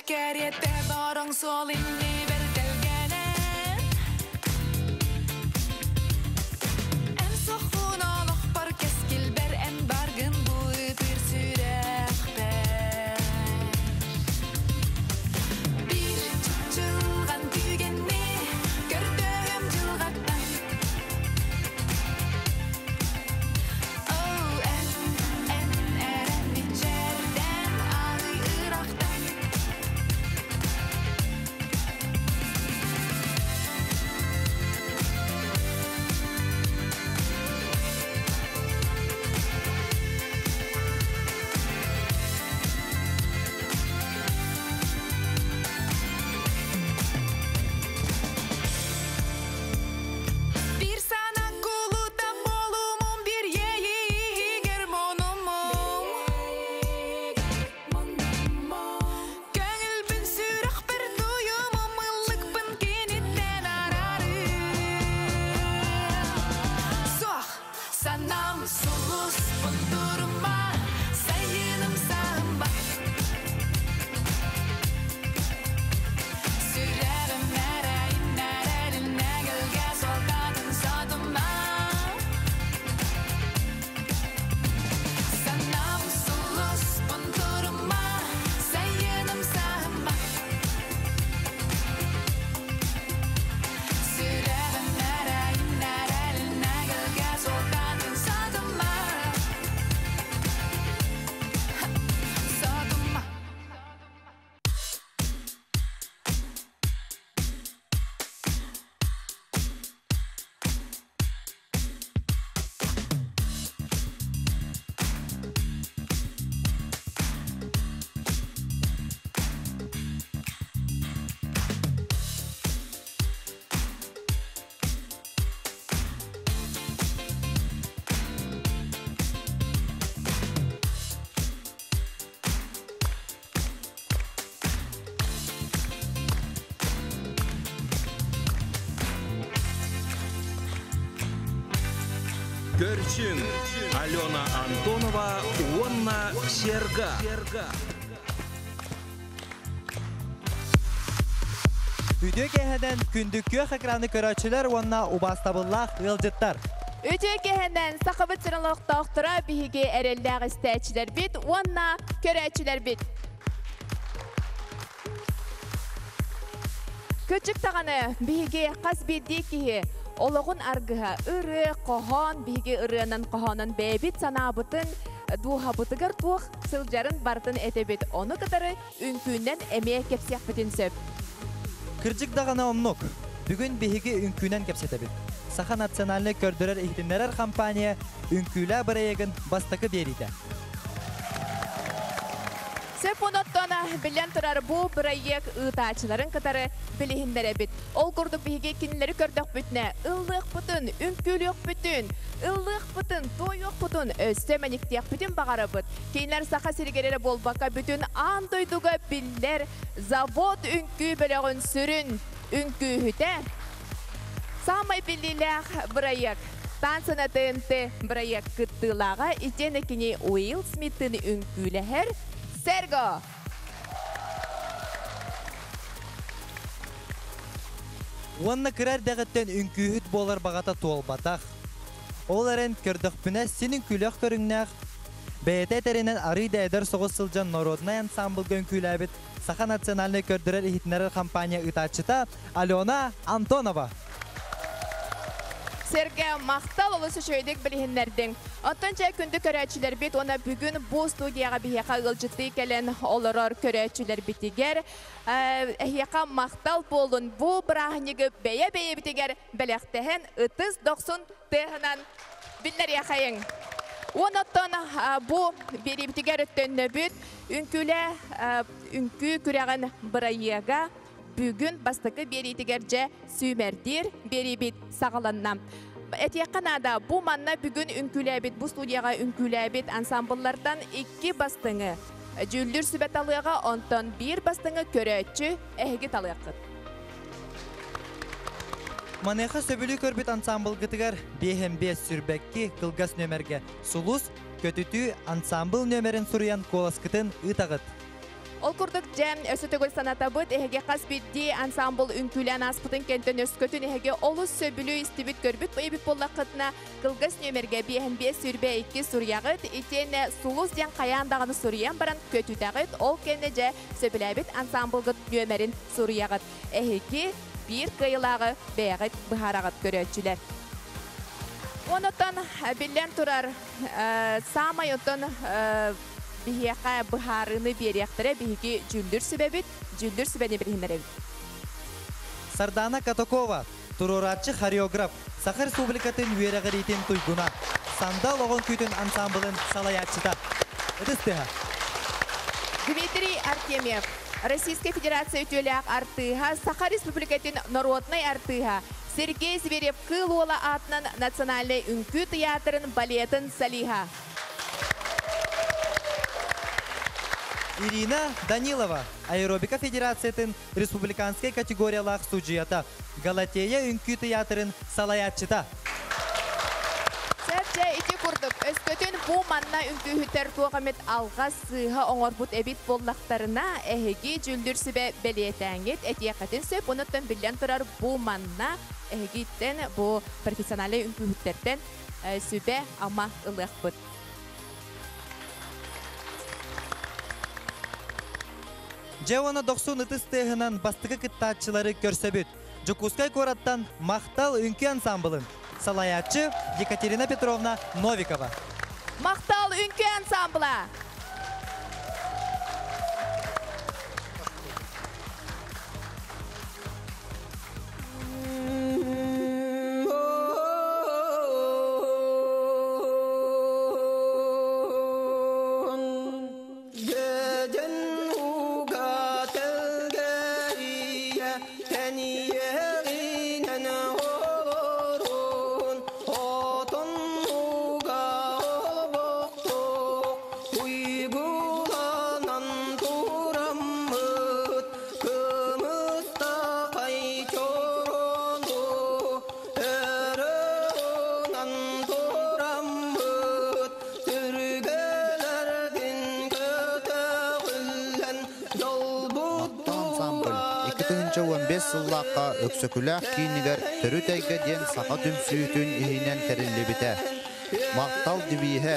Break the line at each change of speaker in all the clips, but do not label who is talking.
Kerjette barong solinni vertelgene. En sohun oloq bar keskil ber en bargın bu bir sürekber. Bir çılgan tügenni gördüm çılgaktan. Oh en eren içerden ağır Irak'tan. Bir sana kuluda bolumun bir yeğir monumun. Gönül bin sürük bir duyumum ıllık bin kenitten ararım. Soğuk sanam sulus bin durma sayınım samba. Sürerim nereline gölge soldatın sadıma. Sanam sulus bin durma sayınım samba. Sürerim nereline gölge soldatın sadıma. Sadıma.
Көрчүн Алена Антонова, Уонна Серга.
Үйдө кеһеден күндүккө экраны көрөчүлөр уонна убастабыллах ылжыттар.
Өтө кеһенден сақыбыт сырылық доктора биһиги эрелдәг истәчилер бит, уонна көрәчилер бит. Көчүк таганы биһиги кас бидди киһи Олоғын аргыға ыры, қохон, биге ырыынан қохонын бәйбіт санабытын, дуға бұтығыр туық сылжарын бартын әтебет. Оны қытары үнкүннен әмей кепсек бітін сөп.
Кыржык дағана омнук. Бүгін биге үнкүннен кепсетебет. Саха национальный көрдірер ихтинлерер компания үнкүлі бірайегін бастықы берейді.
Сөп оноттона білен тұрар бұл бірайек ұтачыларын қытары білігіндер әбіт. Ол күрді біге кенілері көрдік бүтіне. Үллық бұтын, үнкүлік бүтін, үллық бұтын, тойық бұтын, өсті мәніктек бүтін бағары бұт. Кейінлер сақа сергелері болбақа бүтін андойдуға білдер завод үнкү бөлігін сүрін үнкү хүті. Самай білілер бірайек. Тансына тынты бірайек күттілаға итені кені Уилл Смиттің үнкүлі Серго!
Уонна кырар дәғіттен үнкүйіт болар бағата туолбатақ. Ол әрін көрдіқпіне сенің күліқ көріңнәқ. Бәйті әтерінен арыйда әдір соғыз сылжан народный ансамблға үнкүлі әбіт Саха национальный көрдірер ихтінерер компания ұтачыта Алена Антонова.
Серге мақтал олысы шөйдік білігіндердің. Оттанча күнді көрәчілер бет, оны бүгін бұл студияға бейеқа ғылжытты кәлін олырар көрәчілер бітігер. Әйеқа мақтал болын бұл бірағынығы бәйе-бәйе бітігер бәліқтіхін 30-90 тығынан білдер яқайын. Оноттан бұл бері бітігер өттөнні бүт, үнкү күрәғын бірайыға бүгін бастықы бері тігерже сүймердер бері бет сағаланна. Әтияқанада бұл манна бүгін үнкүләбет, бұл студияға үнкүләбет ансамбллардан 2 бастыңы. Жүлдір сүбәт алыға онтан 1 бастыңы көрәтші әйгі талыққыт.
Манеха сөбілі көрбет ансамбл гытыгар 5-5 сүрбәкки кылгас нөмерге сулус көтүтү ансамбл нөмерін сурыян коласкытын ытағыт.
Ол курдук жем өсөтөгөл санатабыт эһеге кас бидди ансамбл үнкүлән аспытын кенттен өскөтүн эһеге олус сөбүлү истибит көрбүт бейбит боллакытына кылгыс нөмерге биэһин бие сүрбе 2 сурьягыт итене сулус ден каяндагыны сурьян баран көтүтагыт ол кенне же сөбүләбит ансамблгыт нөмерин сурьягыт эһеге бир кыйлагы бэягыт быхарагыт көрөчүлөр. Онотон билен турар самайотон бихияқа бұхарыны берияқтыры бихиги жүлдір сүбәбіт, жүлдір сүбәне бірхінеребіт.
Сардана Катакова, туруратчы хореограф, Сахар Республикатын үйерағыр етен туйгуна, сандал оғын күйтін ансамблын салаятчыта. Эдістіға.
Дмитрий Артемьев, Российская Федерация өтөләк артыға, Сахар Республикатын народный артыға, Сергей Зверев кылуыла атынан национальный үнкі театрын балетін салиға.
Ирина Данилова, Аэробика Федерациятын республиканскай категориялах судьята, Галатея үнкі театрын салаятчыта.
Сәтчә ити курдук, өскөтін бұ манна үнкі хүттер туғамет алға сыға оңорбут әбит боллақтарына әхеги жүлдір сүбә бәлиетәңет әтияқатын сөп, оныттан білен тұрар бұ манна әхегиттен бұ профессионалы үнкі хүттерден сүбә ама ылық бұд.
Жауана 90 ытыстығынан бастықы кыттатчылары көрсөбүт. Жукускай кораттан мақтал үнкі ансамблын. Салаятчы Екатерина Петровна Новикова.
Мақтал үнкі ансамбла!
Сыллаққа өксөкіләк кейінігер түрі тәйгі ден сақа дүмсүйітін ехінен тәрілі біті. Мақтал дебейі,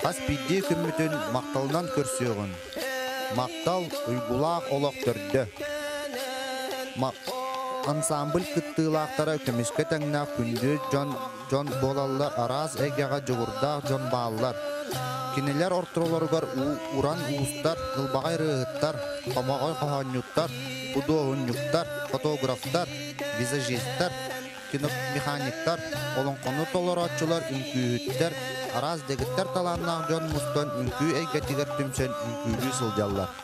қас бидде күммітін мақталынан көрсеуғын. Мақтал ұйгулақ олық түрді. Ансамбл кыттылақтары көміске тәңна күнді жон болалар араз әгеға жүгірдақ жон бағалар. Кинелер ортыроларығар уран уыстар, ғылбағай рығыттар, қамағай қағанюттар, будоғынюктар, фотографтар, визажисттар, киномеханиктар, олонқоны толаратчылар, үнкүйіттер, араз дегіттер таланнақ жон мұстан үнкүй әйгәтігер түмсен үнкүйі сылдялар.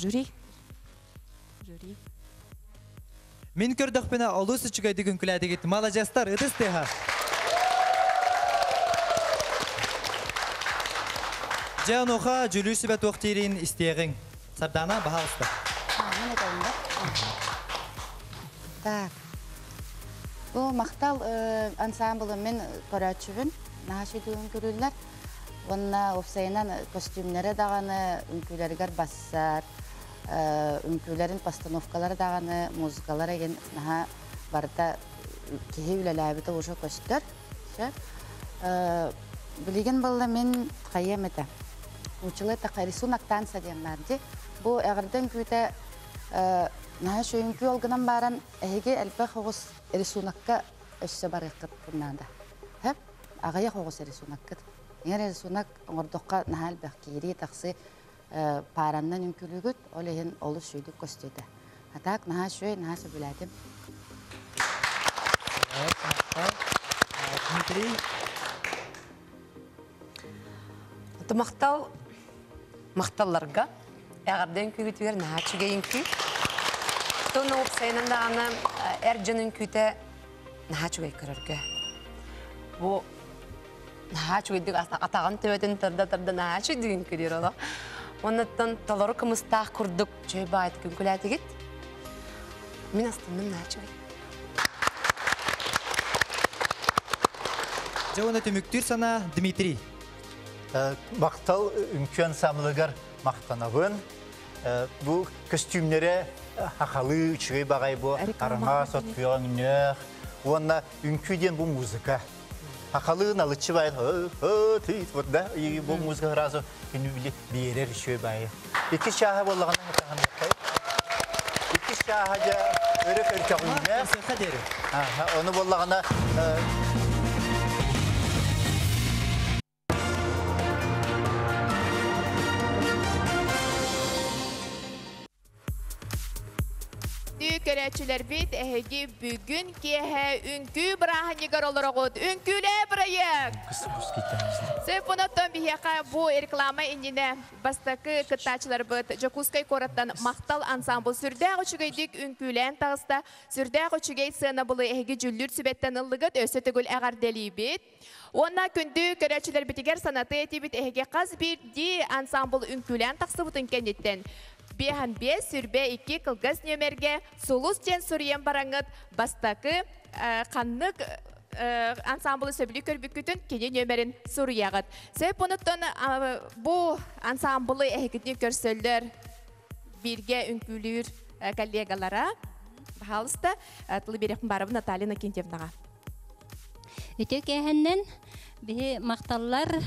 Жюри.
Мен көрдіқпіна олысы чүгайды күнкіләдігіт мала жастар үдістеға. Жануха жүлүсү бе тоқтирин истегин. Сардана бахалыста.
Мен айтайын да. Так. Бұл мақтал ансамблымен көрәтшібін. Нағашы дүгін көрілер. Онна опсайынан костюмнері дағаны, үнкілергер бассар, үнкілерін постановкалары дағаны, музыкалары еген наға барда кеге үләләбіті ұжы көстер. Білеген болы мен қайем еті. Учылы тақай рисунак танса дем бәрді. Бұл әғірден күйті наға шөйінкі олғынан баран әйге әлбі қоғыз рисунакка өссі бары қыт бұннада. Ағая қоғыз рисунаккыт. Егер рисунак оңырдыққа наға әлбі кейрі тақсы параннан үнкілігіт, олеген олы шөйді көстеді. Атақ наға шөй, наға сөбіләдім.
Дмитрий.
Мақталларға әғірден күйгітігер нәчіге енкі. Тоны опсайынан дағаны әрджінің күйті нәчіге көрірге. Бұл нәчігедік атаған төбетін тұрда нәчі деген көрер ола. Оныттан талары кымыстақ күрдік жөй байты күн күләті кет. Мен астымның нәчіге.
Жауына түміктір сана Дмитрий.
Мақтал үнкен самлығар мақтанабын. Бұл костюмнері хақалы үшіғей бағай бұл арыңа сотпиған үнер. Онна үнкүйден бұл музыка. Хақалығын алычы байын, бұл музыка разы берер үшіғей байы. Екі шаға болағынан ұтағаны бақай. Екі шаға жа өрік өркеғын үнер. Оны болағына
Көрәтшілер бет әйге бүгін кеге үнкі бірағынегар олар оғыд. Үнкілі бірайық! Сөп бұнаттан бейеқа бұл реклама индіне бастақы кыттачылар бұд Жакускай кораттан мақтал ансамбл сүрдәғ үшігейдік үнкілен тағыста сүрдәғ үшігей сына бұлы әйге жүллүр сүбеттен ұлығыд өсі түгіл әғардели бет. Онна күнді көрәтшілер бітігер санаты әті бет әйге қаз бір ди ансамбл үнкілен тақсы бұтын кәнеттен. Бехан бес сүрбе 2 кылгас нөмерге сулус тен сүрген бараңыт бастақы қаннық ансамблы сөбілі көрбіккүтін кене нөмерін сүрияғыт. Сөп ұныттан бұл ансамблы әйгітіне көрсөлдер бірге үнкілер коллегалара бағалысты тұлы берекін барабы Наталина Кентевнаға.
Өтек әйхіннен бігі мақталлар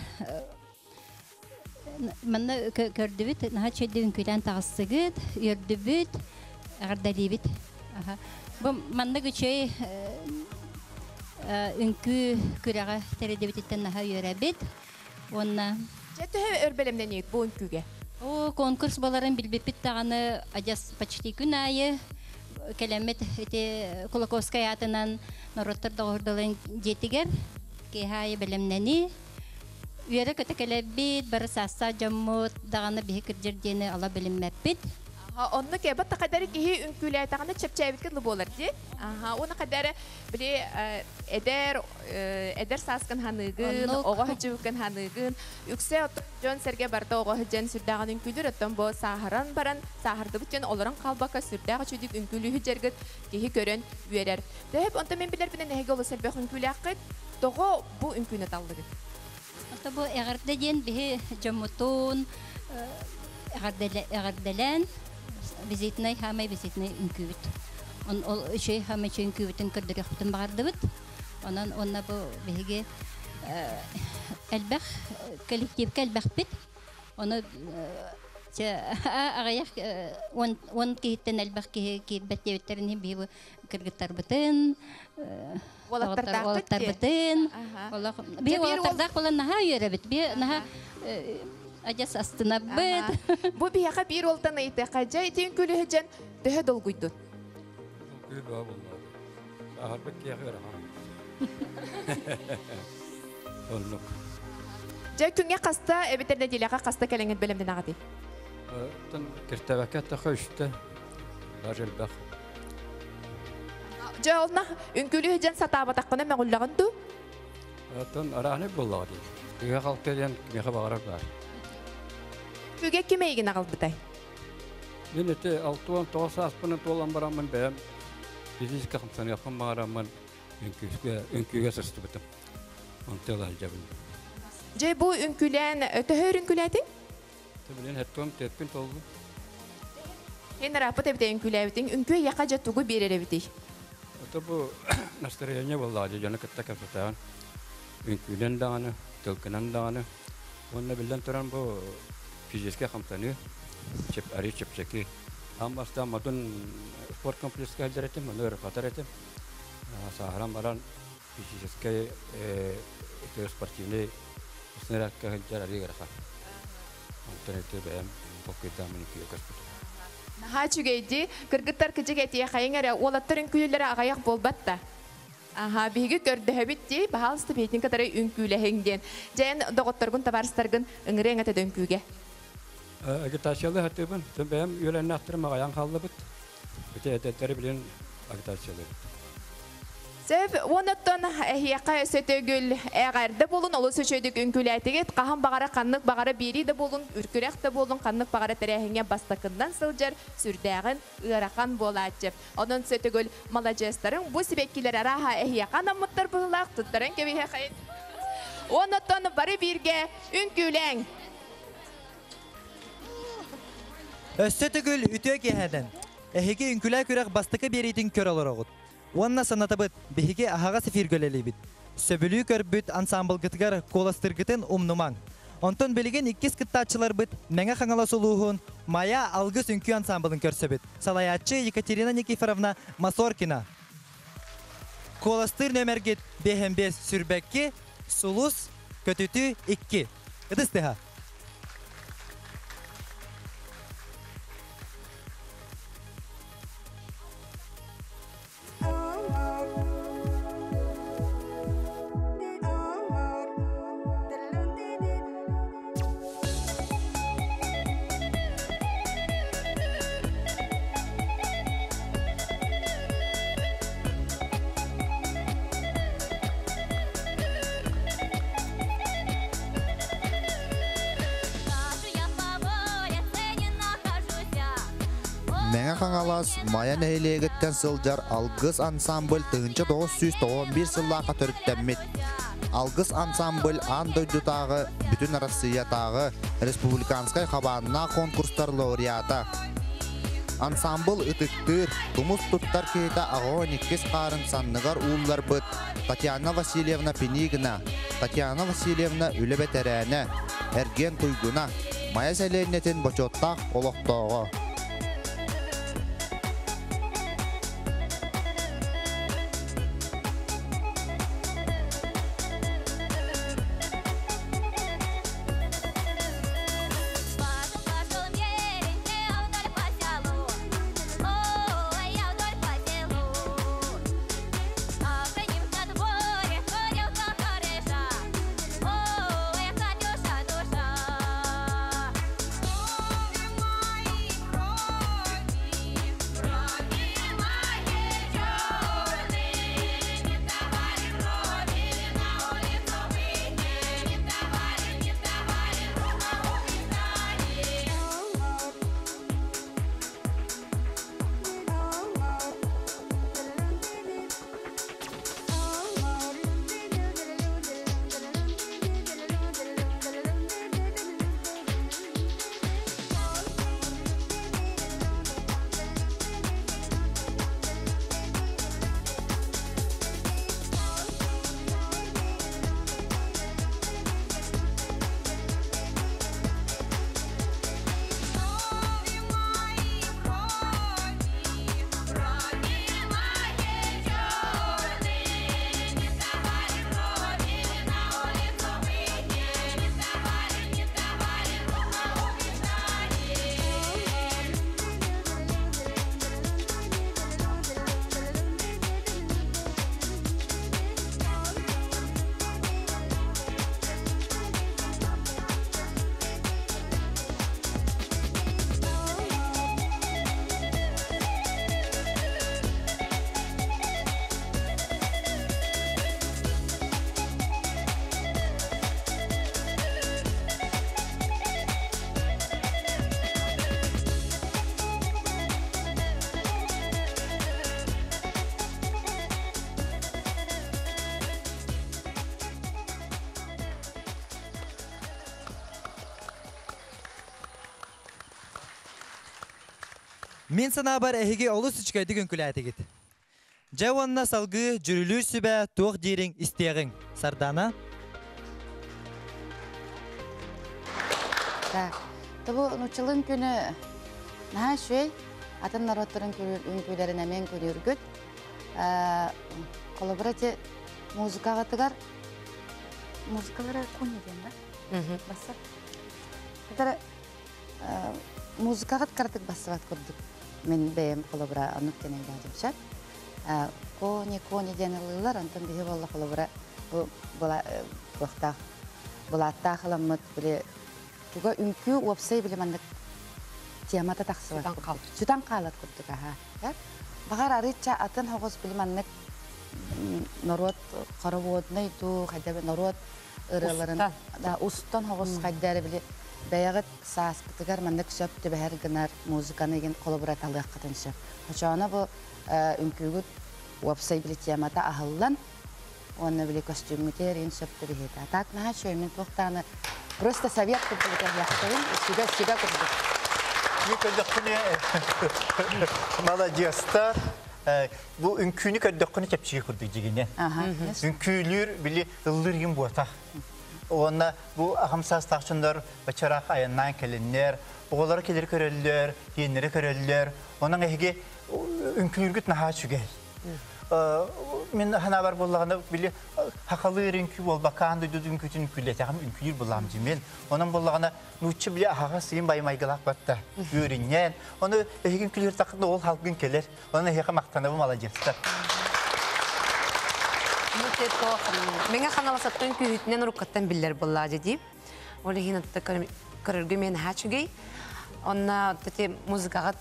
Манна көрдүбүт, наха чөйді үнкүлән тағыстығыд, үрдүбүт, ағардалибит. Манна күчөй үнкү күрәға тәредебіттен наха үйерәбит.
Жәтті өрбелемден ек бұл үнкүге?
Конкурс боларын білбеппіт тағаны ажас почти күн айы. Кәлемет Кулаковскай атынан Нороттар дағырдылын жетігер. Кейхайы білімнені. Үйері көтекелебет, бары саса жаммут, дағаны бейі кірдердені ала білінмәппет.
Онны кәбіт тақадары кейі үнкілі айтағаны чәп-чәбіткілі болар, де? Оны қадары біле әдер сасқын ханығын, оғы жүкін ханығын, үксе жон сәрге барды оғы жен сүрдағын үнкілдер, өттен бұл сағыран баран, сағырды бұттен оларын қалбақа сүрдағы чөдік үнкілі хүджергіт кейі көрін үйерер. Дәйіп, онда мен білер білен әйге олы сәрбек үнкілі аққыт, тоғы бұл үнкілі талдығы.
Бұл әғардаден бейі жамутун, әғардалан, визитнай, хамай визитнай үнкүбіт. Ол үшей хамай чөй үнкүбітін күрдірек бұтын бағарды бұд. Онна бұл бейге әлбәқ, коллективке әлбәқ біт. Оны ағаяқ, он кейттен әлбәқ кейт бәттебеттерін бейі кіргіттар бұтын, Олаттар бітін. Бе олаттардақ болан наға үйері біт. Бе наға ажас астына біт.
Бұ бияға бір олтан айты. Қажа етен көлі хүджен дөхі дол құйды.
Көл ба болмады. Ағарбек кияғы Олнық.
Жай күнге қаста, әбетерден делеға қаста кәліңін бөлімден ағады.
Кіртәбәкә тақы үшті. Ажелбәқ.
Жай олна үнкілі хүджен сатаба таққына мәғыллағын ду?
Атын араны боллағы дейм. Үйе қалып келген кемеға бағарар бар.
Үге кемейгін ағыл бұтай?
Мен эти 6-9 аспынан толан барамын бәм. Физика қымсан япын бағарамын. Үнкүйге сырсты бітім. Онтел алжабын.
Жай бұл үнкілен, өтіхөр үнкіләдің?
Білен әттуам тәппін толды.
Ен рапыт әбіте үнкіләбітің, үнкі яқа жаттуғы берер әбітей.
Это бұл настроение болады, жаны кітті кәпсатаған. Үнкүйден дағаны, тылкынан дағаны. Онына білден тұран бұл физическе қамтаны, әрі чепчекі. Амбаста мадын спорт комплекске әлдер етім, оны ұрықатар етім. Сағаран баран физическе спортивный снарядка әлдер әрі ғырақар. Онтан еті бәйім қоққидамын күйе көспіт.
Наха чүгейді, кыргыттар кіжік әтіе қайын әрі олаттар үнкүлелері ағаяқ болбатта. Аха, биги көрді хөбітті, бағалысты бейтін катары үнкүлі әңден. Жәйін доғыттарғын табарыстарғын үңірі әңәті дөңкүге.
Агитациялы хатыбын, түн бәйім үйеләні ақтырым ағаян қалды бұд. Өте әдеттері білен агитациялы бұд.
Сөп, оныттан әхияқа сөтөгіл әғарды болын, олы сөчөдік үнкүләтігет, қахан бағара қаннық бағара бері де болын, үркірек де болын, қаннық бағара тәрәхіңе бастақындан сылжар, сүрдәғін ұрақан болатчып. Оның сөтөгіл малажестарын бұл себеккілер араға әхияқа намыттар бұлақ, тұттарын кебеге қайын. Оныттан бары бірге үнкүләң.
Сөтөгіл үтіе кехәден. Әхеге үнкүлә көрәк бастықы берейтін көр алыр оғыт. Онна санатабыт бихиге ахага сефир гөлелейбит. Сөбүлүү көрбүт ансамбл гытыгар коластыргытын умнумаң. Онтон белеген 2 кыттачылар бит меңе хаңала сулуухун Мая алгыс үнкү ансамблын көрсөбүт. Салаячы Екатерина Никифоровна Масоркина. Коластыр нөмергет 5 сүрбекки сулус көтүтү 2. Ыдыстыха.
Мәңе қаңалас Мая нәйлегеттен сылжар алгыс ансамбль 1991 сыллаға төріттәммет. Алгыс ансамбль андойдутағы бүтін Россиятағы республиканскай қабанына конкурстар лауреата. Ансамбль үтіктір, тұмыз тұттар кейті ағуын 2 қарын санныгар ұллар бұд. Татьяна Васильевна Пенигина, Татьяна Васильевна Үлебетерәне, Әрген Туйгуна, Мая сәлейнетін бочоттақ олықтауға.
Мен сана бар әхеге олыс үчкәйді күнкілі әтегет. Жауанна салғы жүрілір сүбә тоқ дейрің істеғің. Сардана?
Так. Табу нучылын күні наға шөй, атын народтарын үнкүлерін әмен көріргіт. Коллаборати музыкаға тығар. Музыкалары көне ден, да? Басып. Катары музыкаға тықардық басыват көрдік. Мен бәйім коллабора анып тенен дәдімші. Көне ден ылылар, антын бейі болла коллабора бұлатта қыламыд, біле туға үнкі опсай біле мандық темата тақсыват көрдік. Сүтан қалат көрдік, аға. Бағар арытча атын хоғыз біле мандық народ қарабуатына иту, қайда народ ырыларын, ұстан хоғыз қайдары біле бәйіғіт сааспытығар мандық сөпті бәйір гынар музыканы еген коллабораталығы қатын сөп. Хочауына бұл үнкігіт опсай біле темата ағылдан, оны біле костюмгітер ең сөпті бейді. Так, наға шөймен тоқтаны просто совет көрдік яқтайын, себя көрдік.
Мен көрдіққыны молодестар, бұл үнкүйіні көрдіққыны кәпшіге көрдік дегенен. Үнкүйлер біле ыллыр ем бұатақ. Оғына бұл ағымсыз тақшындар бачарақ айыннан келінлер, оғылары келер көрелілер, енері көрелілер. Оның әйге үнкүйлергіт наға жүгәй. Мен хана бар болғаны біле хақалыр үнкі бол, баққанды дүді үнкүтін үнкүйлет, ағым үнкүйлер боламын деймен. Оның болғаны нүтші біле ағаға сыйын баймайғылақ батта, өрінен. Оны әйге үнкүйлер тақында ол халқын келер. Оның әйге мақтанабы маладестар.
Менге ханаласаттың күйітінен ұрыққаттан білер болла деді. Олы хин атты көріргі мен хачугей. Онна тәте музыкағат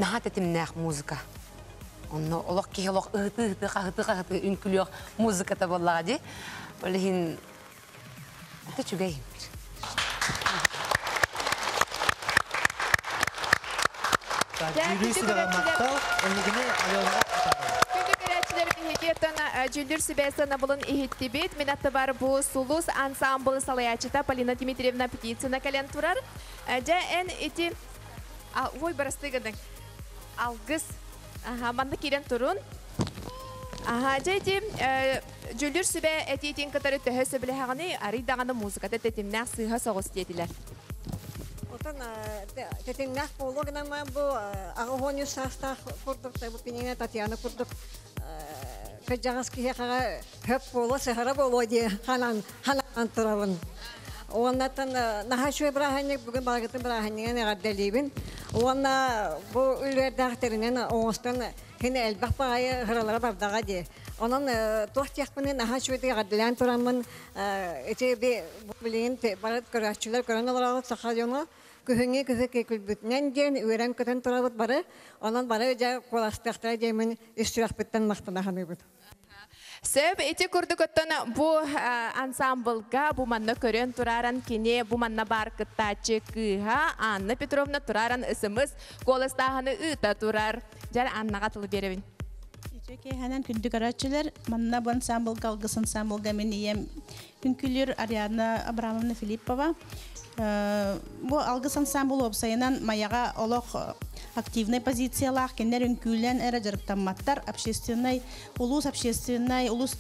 наға тәтім нәқ музыка. Онна олық кей олық қағыты үнкілі музыката болла деді. Олы хин атты чугей.
Жүрісі баған мақтал, өңігіне алуға
Жүлдір Сибесана бұлын ихетті бет. Мен атты бар бұл сұлыс ансамблы салаячыта Полина Дмитриевна Петицина кәлен тұрар. Жа ән еті... Ой, барастығының. Алғыз. Манды керен тұрын. Жа еті... Жүлдір Сибе әті етен кітары төхесі білі ғаны аридағаны музыкаты тәтімнәқ сыға соғыс деділер.
Отан тәтімнәқ болуғынан бұл ағығоны састақ құрдық, Пенина Татьяна құрдық. Кәжағыз кеғаға хөп болу, сығыра болу де ханан тұрабын. Оғаннаттан наға шөй бірағанек, бүгін бағыттың бірағанеген әғаддәлейбін. Оғанна бұл үлвердәқтерінен оңыстан хені әлбақ бағайы ғыралара бардаға де. Онын тоқтияқпынен наға шөйді әғаддәлән тұрамын. Әте бұл білейін барат көрәтшілер көрән оларалы саққа жоны. Күхіңе күхі күлбүтінен ден үйрен көтен тұрабыт бары, онан бары жа қоластықтыра деймін үстірақ біттен мақтанағаны бұд.
Сөп, эти күрді көттін бұл ансамблға бұл манна көрен тұраран кене бұл манна бар кыттачы кыға Анна Петровна тұраран ысымыз қолыстағаны ұта тұрар. Жар Аннаға тылы беревін.
Ечеке ханан күндік арачылар, манна бұл ансамблға, алғыс ансамблға мен ием күнкілер Ариадна Абрамовна Филиппова. Бұл алғыс ансамбл опсайынан маяға олық активный позициялақ, кенер үнкүлен әрі жарықтанматтар, общественный, улус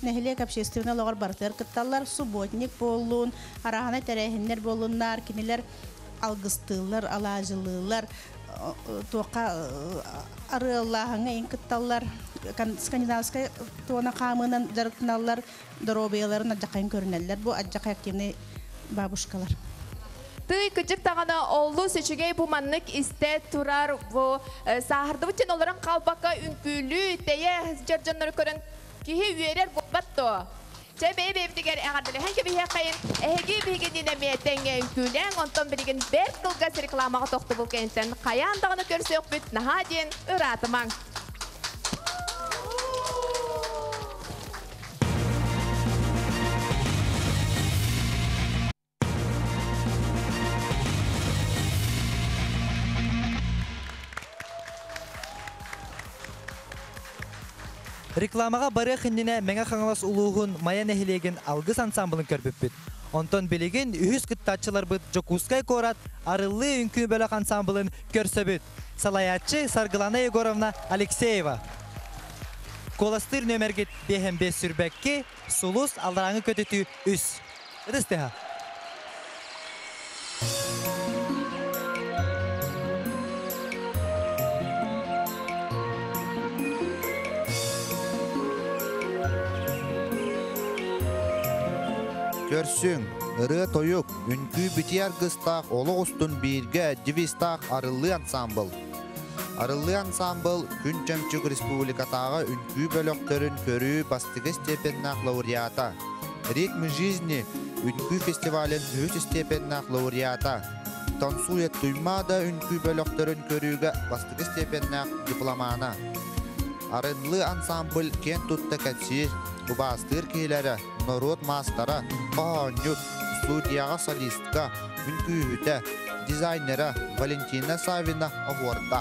нәхілек общественный лоғар бартыр кытталар, субботник болуын, арағаны тәрәхінлер болуынлар, кенелер алғыстылар, алажылылар, тоқа ары Аллахыңа ең кытталар, скандинавскай туана қамынан жарықтыналар, дробияларын аджақайын көрінелер, бұл аджақай активный бабушкалар.
Тый күчік тағана олу сөчігей бұл маннык істе тұрар бұл сағырды бұтен оларын қалбаққа үнкүлі тәйе жыржанлары көрін кейі үйерер ғоббатты. Чай бәйбәйбдігер әғардылы хәнке бейе қайын әйге бейген динамиеттенге үнкүлен онтан білген бір қылғас рекламаға тоқты бұл кәнсен қаяндағыны көрсе өкпіт наға дейін ұратымаң.
Рекламаға бары қындіне мәңі қаңылас ұлуғын мая нәхілеген алғыс ансамблын көрбіппіт. Онтон билигин үһүс кыттачылар быт Жокускай корат арыллы үнкү бөлөк ансамблын көрсөбүт. Салаятчы Саргылана Егоровна Алексеева. Коластыр нөмергет 5 сүрбекке сулус алдараңы көтөтүү үс. Ыдыстыха.
Көрсүң, ыры тоюк, үнкү битияр гыстақ, олы ұстын бирге девистақ арылы ансамбл. Арылы ансамбл Күн Чөмчүк Республикатағы үнкү бөлөктөрүн көрүү бастығы степеннақ лауреата. Ритм жизни үнкү фестивален өз степеннақ лауреата. Тансует туймада үнкү бөлөктөрүн көрүүгө бастығы степеннақ дипломана. Арылы ансамбл кен тутта кәтсир, Убастыр кейлері, народ мастара, қағанют, студияға солистка, үнкүйіті, дизайнера Валентина Савина Аворда.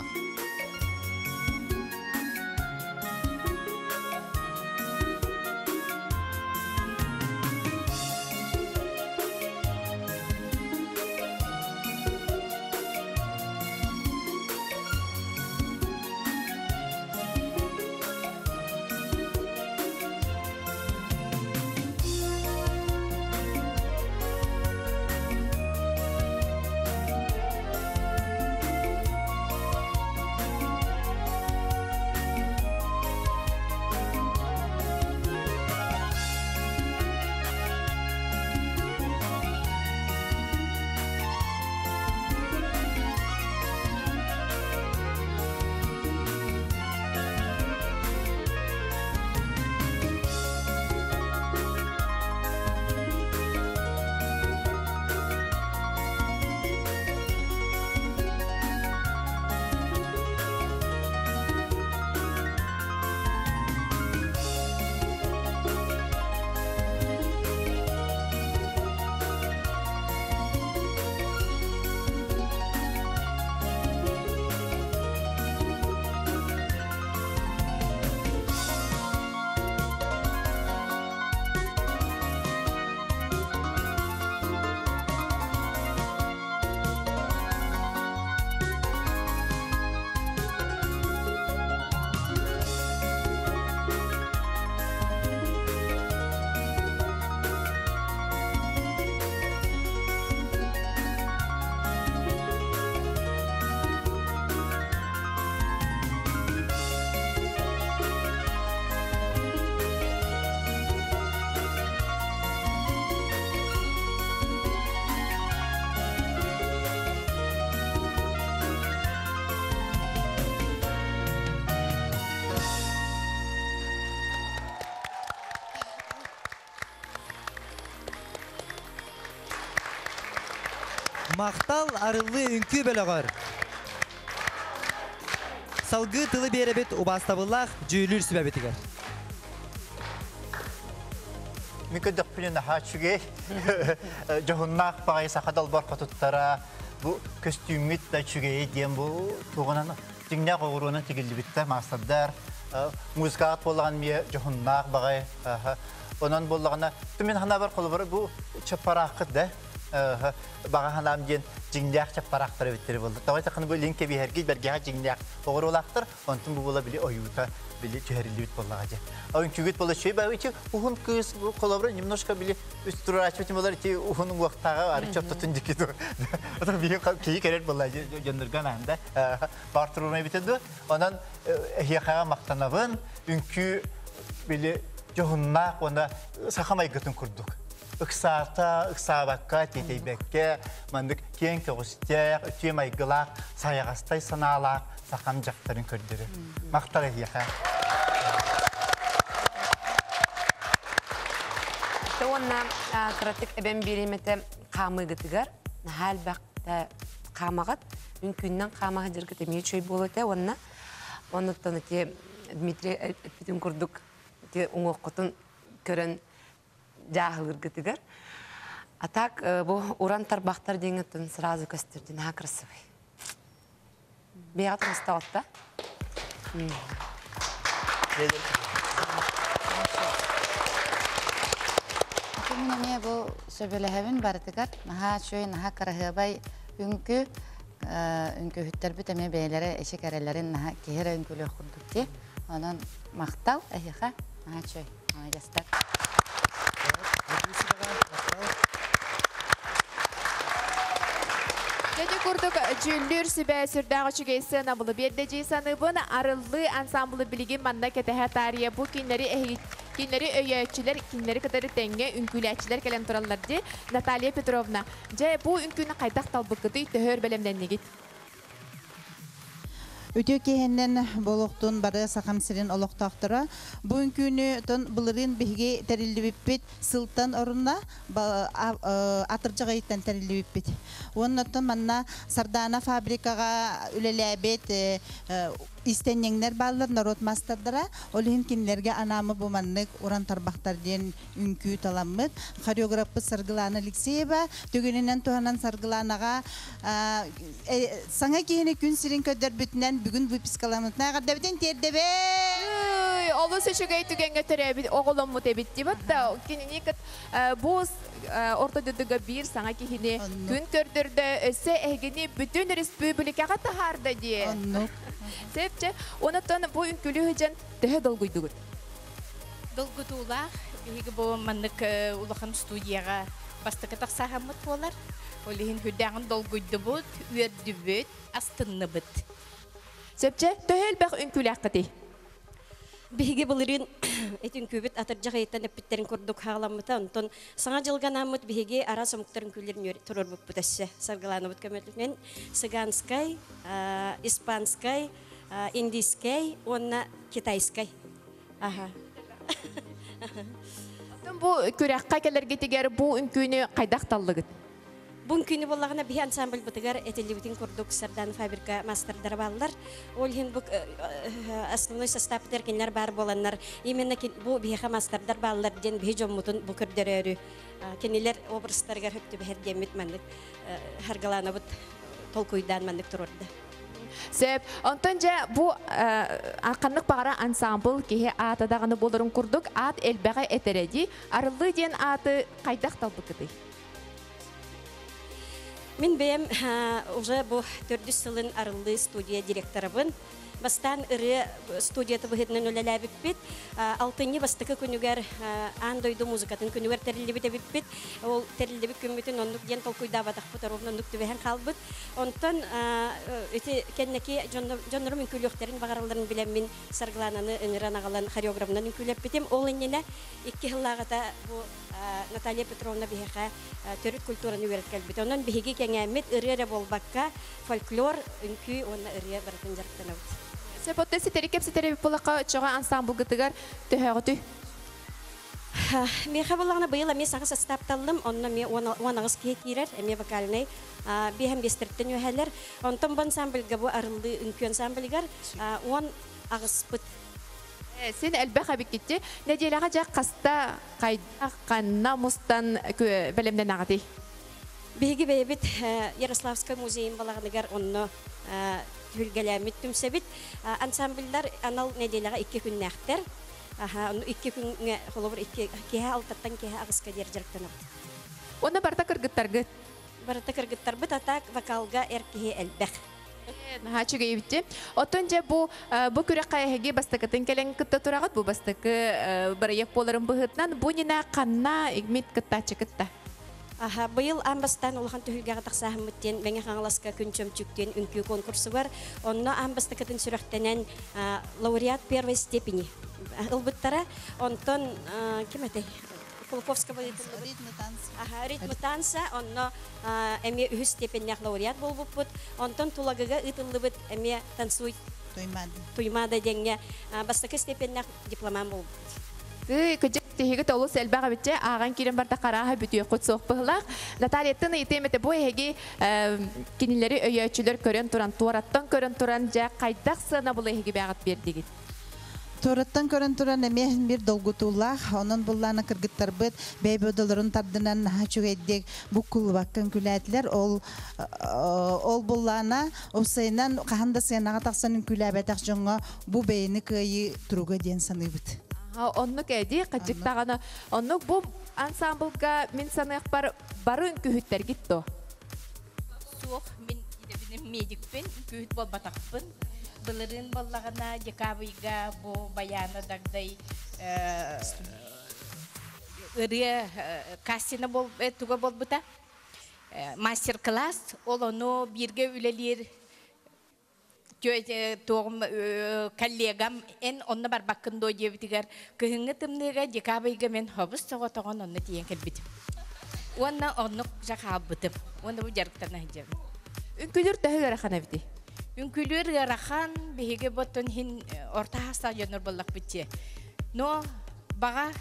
Мақтал арылы үнкү бөлөгөр. Салгы тылы беребет убастабыллах жүйүлүр сүбәбетигер.
Микадак пилен хачуге жохуннак багай сакадал бар катуттара бу костюмит да чуге дем бу туганан тиңнак огуруна тигилди битте мақсаддар музыкат болган ме жохуннак багай онан боллагана мен хана бар колу бар бу чапаракы да бага ханам ден жиңнак чапарактар биттери болду. Тавайта каны бу линке бихерги берге жиңнак огурулактыр онтун бу бола били оюта били чөһрилибит боллага. Аунчугит бола чөй багычы ухун кыз бу колобра немножко били үстүрачөтүм болар ти ухунун вактага ары чоттун дикиду. Ата бие кей керер болла жондурган анда бартыруна битеди. Онан хияга мактанабын үнкү били жохуннак онда сахамай гытын курдук. Иксата, иксабакка, тетейбекке, мандык кең тоғыстер, өтем айгылақ, саяғастай саналақ, сақам жақтарын көрдірі. Мақтар әйеға.
Тоғынна қыратық әбен береметі қамы ғытығар, нәхәл бәқті қамағат, үнкүннен қамаға жүргіті ме чөй болыты, оны тәніте Дмитрий әппетін күрдік, оңық құтын көрін жахылыр гытыгар. А так, уран тарбақтар деңетін сразу көстерден, красивый. Беғат расталды, да?
Күміне бұл сөбеләһәбін бардығар, наға шөй, наға қарағыбай үнкі хүттер бүт әме бәйлері әшек әрелерін наға кехері үнкілі құрдық де. Оның мақтал әйіға наға шөй. Жастар.
Және күрдік жүллер сүбә сүрдағы чүгейсі набылы берді жейсаны бұны арылы ансамблы білеген манна кәтәхә тария бұл кейінлері өйәтчілер, кейінлері кітары тәңге үнкіләтчілер кәлем тұраларды Наталья Петровна. Жай бұл үнкіні қайдақ талбықыды төхөр бәлемден негет.
Өтө кehenden болохтун бары сахамсырын олоқтақтыра. Бүгін күні бұлырын біге тәрілі біппет сылтан орынна атыржыға еттен тәрілі біппет. Оннаттан манна Сардана фабрикаға үлеләбет истеннеңнер баллар народ мастардыра. Олығын кенлерге анамы бұманнық уран тарбақтар ден үнкі таламмыд. Хореографы Саргылана Алексеева төгенінен туғанан Саргыланаға саңа кейіне күн сирин көдер бүтінен бүгін выпискаламытна ғаддабден тердебе.
Олы сөшігей түгенге түрәбі оғылым мұт әбітті бітті. Кеніне кіт бұз ортадыдыға бір саңа кейіне күн көрдірді өсі әгіне бүтін республикаға тахарды де. Сәпче, онаттан бұл үнкілі хүжен түхі долгүйдігіт.
Долгутулах, биги бу маннык улахан студияга бастыкы таксагамыт болар. Олихин хүддәгын долгуйды бут, үрді бут, астынны бут.
Сәпче, түхіл бәқ үнкілі аққыты.
Биги булырын этин көбөт атыржак еттен эппиттерин көрдүк хагаламыта онтон саңа жылганамыт биги ара сомуктарын күллерин турор буппутассы саргаланыбыт көмөтүнен цыганскай, испанскай, индийскай, онна китайскай. Аха.
Бу күрәккә келерге тигәр бу үнкүне кайдак таллыгыт.
Бун күнү боллагына би ансамбль бутыгар этелибитин курдук Сардан фабрика мастердар баллар. Ол хин бу основной состав теркенлер бар боланнар. Именно бу биха мастердар баллар ден би жоммутун бу көрдөрөрү. Кенелер образдарга хөттү бер демит мандык. Харгалана бут толкуйдан мандык турурда.
Сеп, онтон же бу акыннык багара ансамбл кеhe атадаганы болорун курдук, ат элбеге этереди. Арылы ден аты кайдак талбыкыты.
Мен бәем уже бу 400 сылын арылы студия директорыбын. Бастан ыры студияты бұхетінен өлелі біппет. Алтыны бастықы күнігер андойды музыкатын күнігер тәрілі біте біппет. Ол тәрілі біп күмбетін онлық ден толкуйда батақ бұтар оғынан нүкті бәйін қалбыт. Онтан өте кәннеке жонырым үнкіліқтерін бағараларын білем мен сарғылананы өңіран ағалан хореографынан үнкілеп бітем. Ол енелі 2 жыллағыта Наталья Петровна бігеға төріт культураны өреткәл біт. Онын бігеге кәңәмет ыры болбаққа фольклор үнкі оны ыры баратын жарықтан ауды.
Сепотте ситерикеп ситереп булака чога ансамбл гытыгар төһөгөтү.
Мен хабалларына быйыл мен саңа состав-талдым, онна мен 10 кирер, мен вокальный, бихем бестерттен өһәләр. Онтон бу ансамбльгә бу арылы үнкү ансамбльгар 10 агыспыт.
Сен әлбәхә бик китте. Нәдиләгә жак каста кайдакканна мустан белемдән агыты.
Биги бәйбит Ярославский музейин балагыгар онно Hülgelemit tümsebit ansambller anal nedelere 2 gün nähter. Aha, 2 gün holobur 2 kehe altattan kehe agıska derjarktan.
Onda barta kırgıttargıt.
Barta kırgıttar bit atak vokalga erkehe elbek.
Haçı geybitti. Otunca bu kürekaya hege bastakatın kelen kıtta turağıt bu bastakı barayek boların bıhıtnan bu nina kanna igmit kıtta çıkıtta.
Aha, bıyıl ambastan olağan tühülgəğə taqsahımıttен бәңе қаңыласқа күн чөмчүктен үнкі конкурсы бар. Онна амбастакатын сүрәқтенен лауреат первой степени. Ылбыттара, онтон, кем әтей? Кулаковского ритмы танса, онна әме үхі степеннәк лауреат бол бұппыт. Онтон тулагыға ұтылыбыт әме танцуй туймады деңе бастакы степеннәк дипломан бол бұппыт.
Тиһиге толу сэлбэга битче ааган кирен барда карааха бүтүө кутсуок быһылаах Натальяттын итемете бу эһиги кинилери өйөөчүлөр көрөн туран туараттан көрөн туран жа кайдак сына бул эһиги бягат бердигит.
Toratan körün turan emeğin bir dolgutullah, onun bullana kırgıttarbıt, beybödülürün tardından haçuk eddik, bu kulvakkan kületler, ol bullana, o sayından, kahanda sayınağa taksanın külebetak jonga, bu beyni kıyı turuga diyen sanıybıt.
Onluk edi, kaçık tağına, onluk bu ансамблга мен санык барын күһүттер гитто.
Суох мен идебинем медикпен күһүт болбатакпын. Былырын боллагана декабрьга бу баяна дагдай ыры кассина бол туга болбута. Мастер-класс олону бирге үлелер тоғым коллегам эн онна бар баккындо дебитигер кыһыңы тымныга декабрьга мен хобус тоғотоғон онна тиен келбитим. Онна оннук жакабытым. Онна бу жарыктарна хижем.
Үнкүлүр тәһүгәр ханабити.
Үнкүлүр рахан биһиге боттон хин орта стадионнор боллак битче. Но бага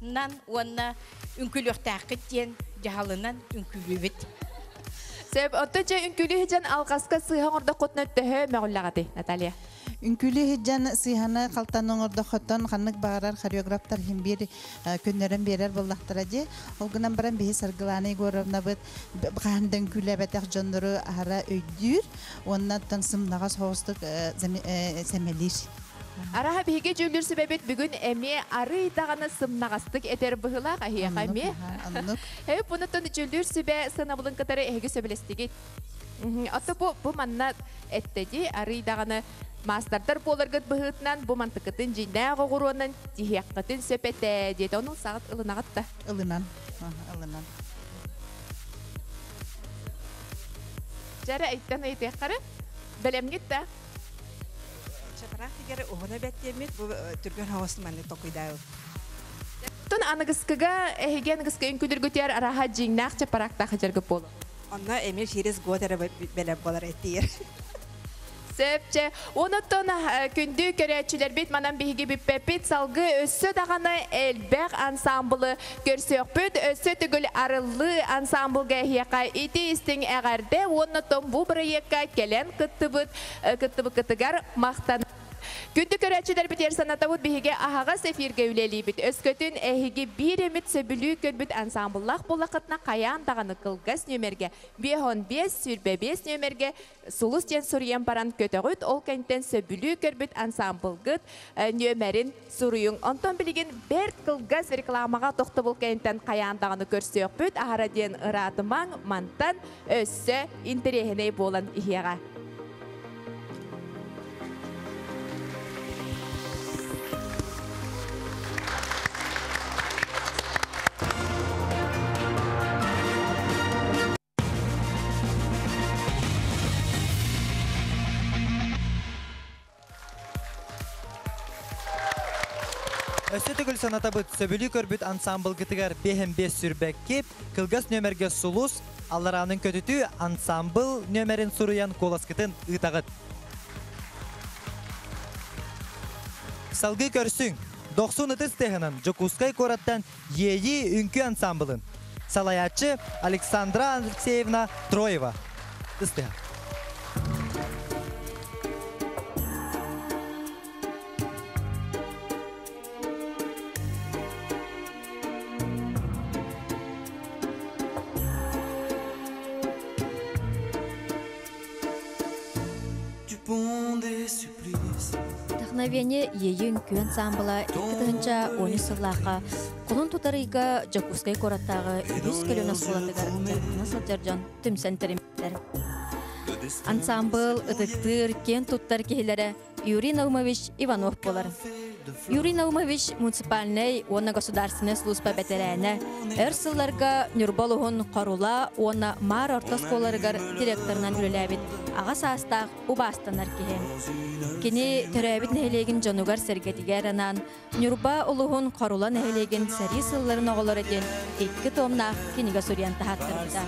нан онна үнкүлүр тәкиттен жаһалынан үнкүлүбит.
Себ отточа үнкүлү хижан алгаска сыйхан орда котна төһө мәгуллагаты Наталья.
Үнкүлү хижан сыйханы калтанын орда хоттон ханнык багарар хореографтар хим бир көннөрөн берер боллактара же. Олгунан баран бихи Саргыланы Егоровна бит багандан күләбәтәк жоннору ара өйдүр. Оннан тансымнага соостук семелир.
Араха биһиге жүлүр себебет бүгүн эми ары даганы сымнагастык этер быһыла ахияга эми. Бунутун жүлүр себе сынабылын катары эге сөбелестиги. Аты бу манна эттеди ары даганы мастардар боларгыт быһытнан бу мантыкытын жиннага гуронан тихяктын сөпете деди. Онун сагат ылынагатта.
Ылынан.
Жара айттан айтаккары белемгитта.
Практикere ohuna bettемит бу түргөн хавасын маны токуйдау.
Тон аныгыскыга эген гыска үнкүдүр көтөр араха жиңнакча паракта хажаргы болу.
Онна эмир через годера белеп болар эттир.
Сепче онотон күндү көрөчүлөр бит манан биги биппет салгы өссө даганы элбек ансамблы көрсөкпүт өссө түгүл арылы ансамблга хияка ити истиң эгерде онотон бу проектка келен кыттыбыгар мактан Күнді көрәтшілер бітер санатауыт бігі ағаға сефирге үлелей біт. Өскөтін әйгі бір еміт сөбілі көрбіт ансамбыллақ болақытына қаян дағаны қылғас нөмерге, 5-15 сүрбе 5 нөмерге сұлыс ден сұрыен баран көтіғыт, ол кәнттен сөбілі көрбіт ансамбылғыт нөмерін сұрыйың. Онтон білген бір қылғас рекламаға тоқты бұл кәнттен қаян дағаны көрсі өкбіт, ағара ден ұратымаң мантан өссі интерехіне болан ихеға.
Өсі түгіл санатабыт сөбілі көрбіт ансамбл гітігер 5-5 сүрбәк кеп, кылгас нөмерге сұлус, аллараның көтүтү ансамбл нөмерін сұруян коласкытын ұйтағыт. Салғы көрсің, 90 ұтыс тегінін Жокускай кораттан ейі үнкі ансамблын. Салаячы Александра Алексеевна Троева. Тыстыға.
Вдохновение ейін күйен самбыла 2-тығынша 10 сыллаққа құлын тұтарыға Жокускай кораттағы 100 көліна сұлатығар насыл жаржан түмсен тіріметтер. Ансамбыл, ұтықтыр, кен тұттар кейлері Юрий Наумович Иванов болар. Юрий Наумович муниципальный, онна государственная служба бәтәрәне, әрсылларға Нюрболуғын қарула, онна мар ортас қоларығар директорынан үліләбіт, аға састақ ұбастанар кейі. Кені түрәбіт нәхелеген жануғар сәргетігер анан, Нюрба ұлығын қарула нәхелеген сәрі сылларын оғылар еден, 2 томнақ кенеге сүриян тағаттырыда.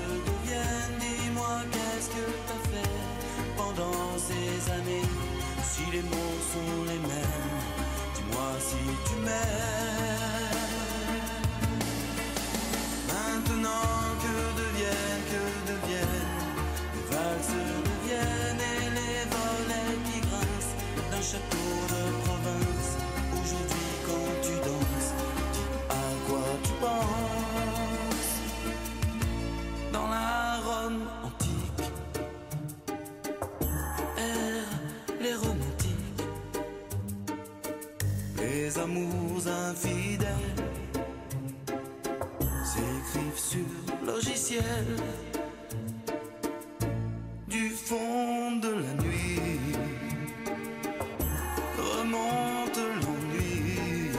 Si les mots sont les mêmes, dis-moi si tu m'aimes. Maintenant que deviennent, les valses deviennent et les volets qui grincent d'un château de province. Aujourd'hui quand tu danses, dis à quoi tu penses. Dans la Rome antique, les romantiques, les amours infidèles, arrive sur logiciel du fond de la nuit. Remonte l'ennui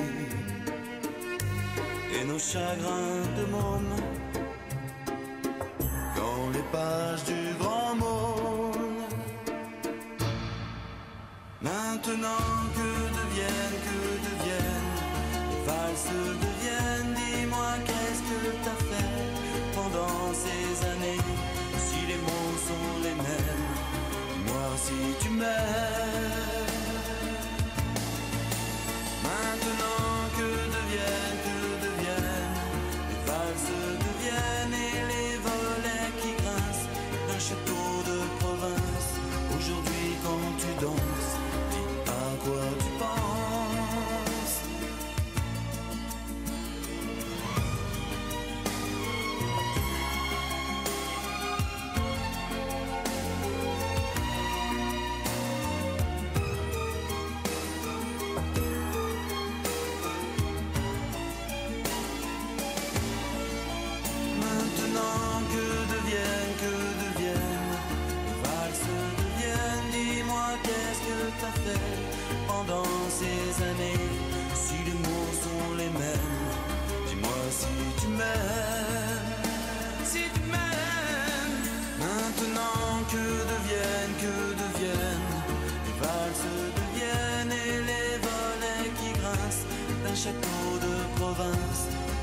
et nos chagrins de môme dans les pages du grand monde. Maintenant que deviennent les valses deviennent. Dis-moi qu'est-ce que t'as fait pendant ces années. Si les mots sont les mêmes, dis-moi si tu m'aimes. Maintenant que deviennent les valses deviennent et les volets qui grincent d'un château de province. Aujourd'hui quand tu danses, dis à quoi tu penses. Maintenant que deviennent les valses deviennent. Dis-moi qu'est-ce que t'as fait pendant ces années. Si les mots sont les mêmes, dis-moi si tu m'aimes. Si tu m'aimes. Maintenant que deviennent les valses deviennent et les volets qui grincent d'un château de province.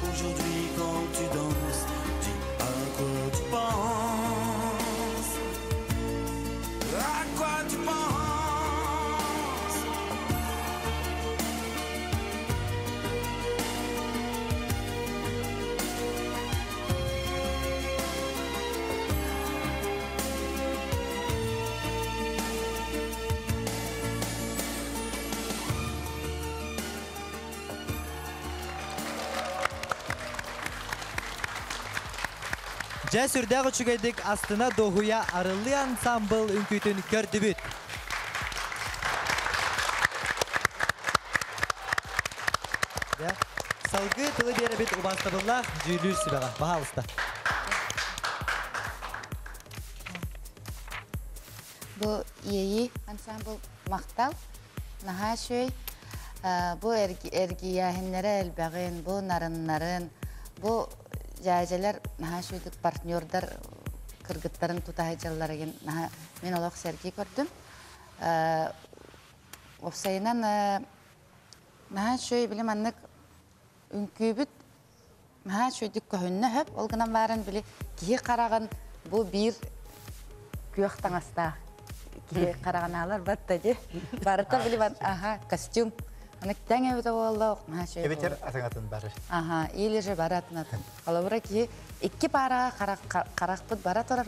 Aujourd'hui quand tu danses, dis à quoi tu penses. À quoi tu penses.
Жа сүрдәг үчүгәйдик астына доһуя арылы ансамбл үңкүтүн көрдүбүт. Салгы тылы беребит убастабыллах жүйлүү сибага. Бахалыста.
Бу ии ансамбл мактал наха шөй бу эргияһиннәре элбәген, бу нарыннарын, бу жайжалар наха шөйдүк партнердар кыргыттарын тутайжалларыгын наха мен олох серги көрдүм. Опсайынан наха шөй билем аннык үңкүбүт наха шөйдүк көһүннө хөп олгынан барын били кии караган бу бир күөх таңаста кии караганалар баттади барыта билем аха костюм аны тәңе өтө болду наха шөй
Эбетер атыңатын бары.
Аха, или же баратын атын. Халабыра ки икки пара каракпыт бара турар.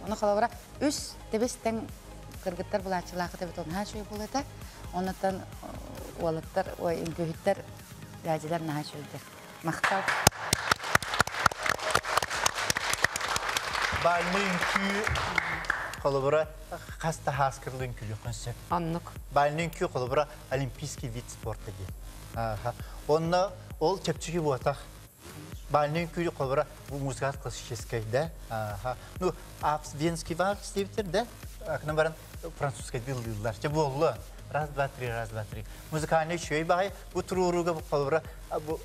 Оны халабыра үс тебестен кыргыттар булачылакы деп он хашой булата. Онотан олаттар, ой импүхиттер яжылар нахашойдер. Мактал.
Бальнын күй халабыра хаста хаскырлын күлү концепт.
Аннык.
Бальнын күй халабыра олимпийский вид спорта ди. Аха. Онна ол чепчиги буатах. Бальнын күй халабыра бу музыкат классический да. Аха. Ну, венский вальс дептер да. Акна баран французский дилдилар. Че боллу. Раз, два, три. Музыкальный шөй бай бу туруруга халабыра бу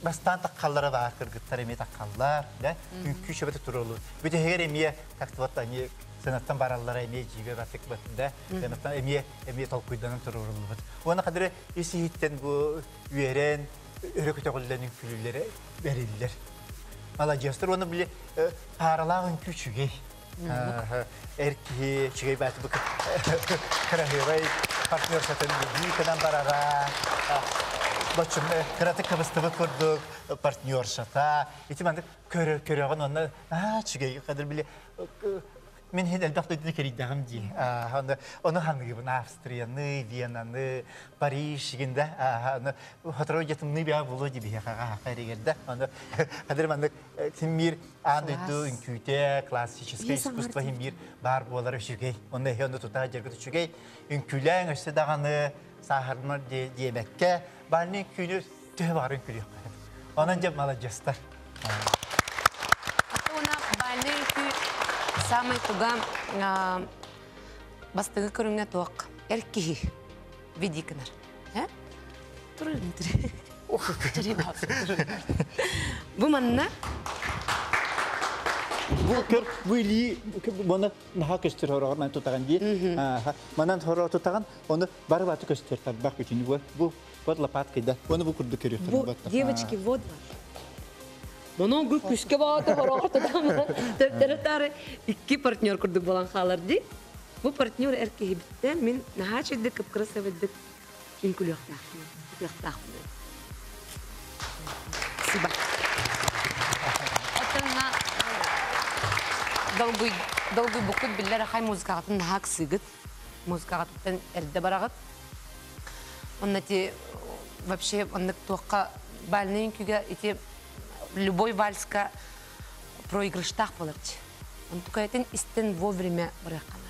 бастан таккаллара бар кыргыттар эме таккаллар да. Күнкү шөбөтө турулу. Бүте хегер эме тактыбатта не санаттан бараллара эме жиге батык батында. Санаттан эме толкуйданын турулу бат. Оны кадыры иситтен бу үйрен өрөкөтө колланын күлүлөрү берилдер. Молодецтер оны биле паралагын күчүгей. Эрки чыгай баты бу карахевай партнер сатын бийкадан барара. Бачым карате кабыстыбы көрдүк партнершата. Эти мандык көрөгөн онна чыгай кадыр биле мен хед элбакты керидагым ди. Оны хангыбын Австрияны, Венаны, Париж гинде. Аны хатыры жетимни бия болу ди бия кайрыгерде. Аны кадыр мандык тимир андыды үнкүтө классическое искусство химир бар болары жүгей. Оны хенде тута жергө жүгей. Үнкүләң өсө даганы сахармар дебекке бальны күнү тө барын күлүк. Онан жеп молодецтер.
самый туга бастығы көріңне тоқ. Әркеғі ведикінар. Тұрырын түрі. Бұ манна?
Бұл көр бұйлі, бұны наға көстер орағыр, мән тұтаған дей. Манан орағыр тұтаған, оны бары баты көстер табақ бүтін. Бұл лопат кайда. Оны бұл күрді көрек.
Девочки, вот var. Мұның бұл күшке бағаты орағыр тұтамын. Тәрі iki партнер күрдік болан қаларды. Бұл партнер әркеғі бітті. Мен наға чедді кіп-кіріса бәддік. Үнкіл яқтақпын. Спасибо. Долгый букут биллер хай музыкатын нахак сыгыт. Музыкатын эрде барагыт. Оннати вообще оннак тоққа бальный күге ити любой вальска проигрыштах болырчы. Он только этен истен вовремя баракана.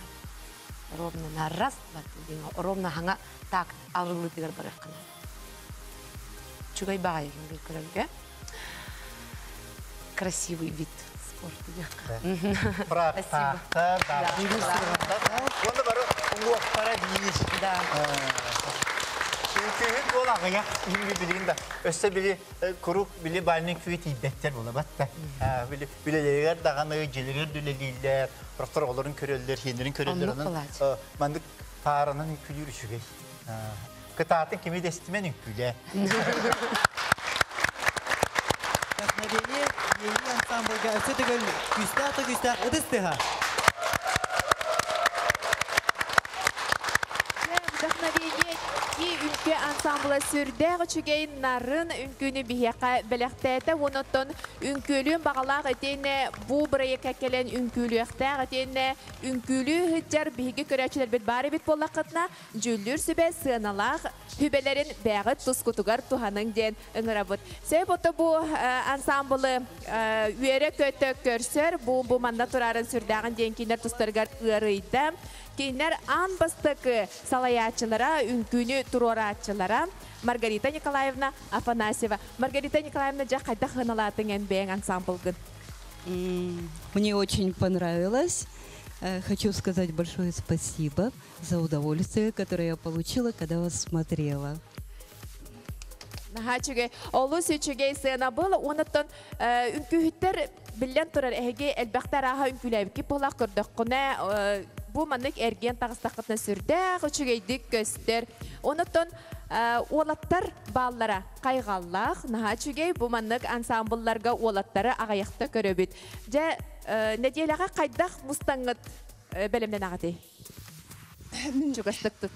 Ровно на раз, ровно ханга так алрылы тигар баракана. Чугай багай кем красивый вид.
Спасибо. Оны бары ұңғуақтара дейіз. Күйін болағы я, үйінгі білігін да. Өсті білі күру білі балының күйі тейбеттер бола бәтті. Білелерігер дағаны, желігер дүлелейлер, ұрықтар оларын көрелдер, хендерін көрелдер. Мандық парының күлір үшігей. Кытатын кеме дестімен үңкілі.
Вдохновение ей ансамбльга өсетігіл күстақ ыдыстыға.
Вдохновение ей үнкі ансамблы сүрдәғі чүгейін нарын үнкіні бейеқа біліқтәйті. Оныттын үнкілін бағалақ етейіне бұл бірайыққа келен үнкілі өқтәғ етейіне үнкілі хүттер бейге көрәчілер біт бары бит болақытына жүлдір сүбе сыналақ хүбелерін бәғыт тұскутуғар туғаның ден ұңырабыд. Сөйіп оты бұл ансамблы үйері көті көрсір, бұл манда тұрарын сүрдәғін ден кейінер тұстырғар ұйырыйды. Кейінер ан бастықы салаячылара, үнкүні туроратчылара Маргарита Николаевна Афанасьева. Маргарита Николаевна, жа қайда хыналатын әнбәң ансамблгын?
Мне очень понравилось. Хочу сказать большое спасибо за удовольствие, которое я получила, когда вас смотрела.
Нахачуге, олу сөйчуге сына был, онытын үнкүхіттер білен тұрар әйге әлбәқтар аға үнкүләбікі болақ көрдік құна bu manık ergen tağıstaqıtına sürdəq, üçügeydik göster. Onutun olatlar ballara qayğallaq, naha çügey bu manık ansambullarga olatları ağayaqta köröbüt. Ja, nediyelağa qaydaq mustangıt bölümden ağatı? Çugastıqtı.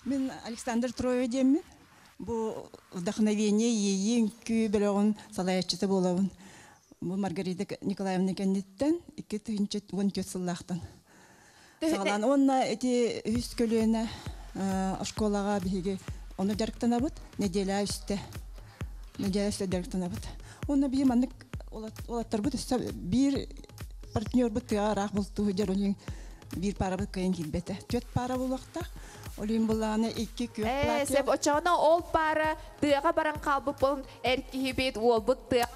Мен Александр Троев демін. Бұл вдохновение ең күй біліғін салаятчысы болауын. Бұл Маргарита Николаевна кәнеттен 2014 сыллақтан. Сағалан, онна әте үз көліні школаға бігі оны жарықтан абыд, неделя үсті жарықтан абыд. Онна бейім анық олаттар бұд, бір партнер бұд тұғарақ бұлтығы жар олың бір пара бұд көйін келбеті. Төт пара болуақта, олың бұлағына 2 күйік платье.
Сәп, очағына ол пара тұға баран қалбы болын әркеге бет ол бұд тұға.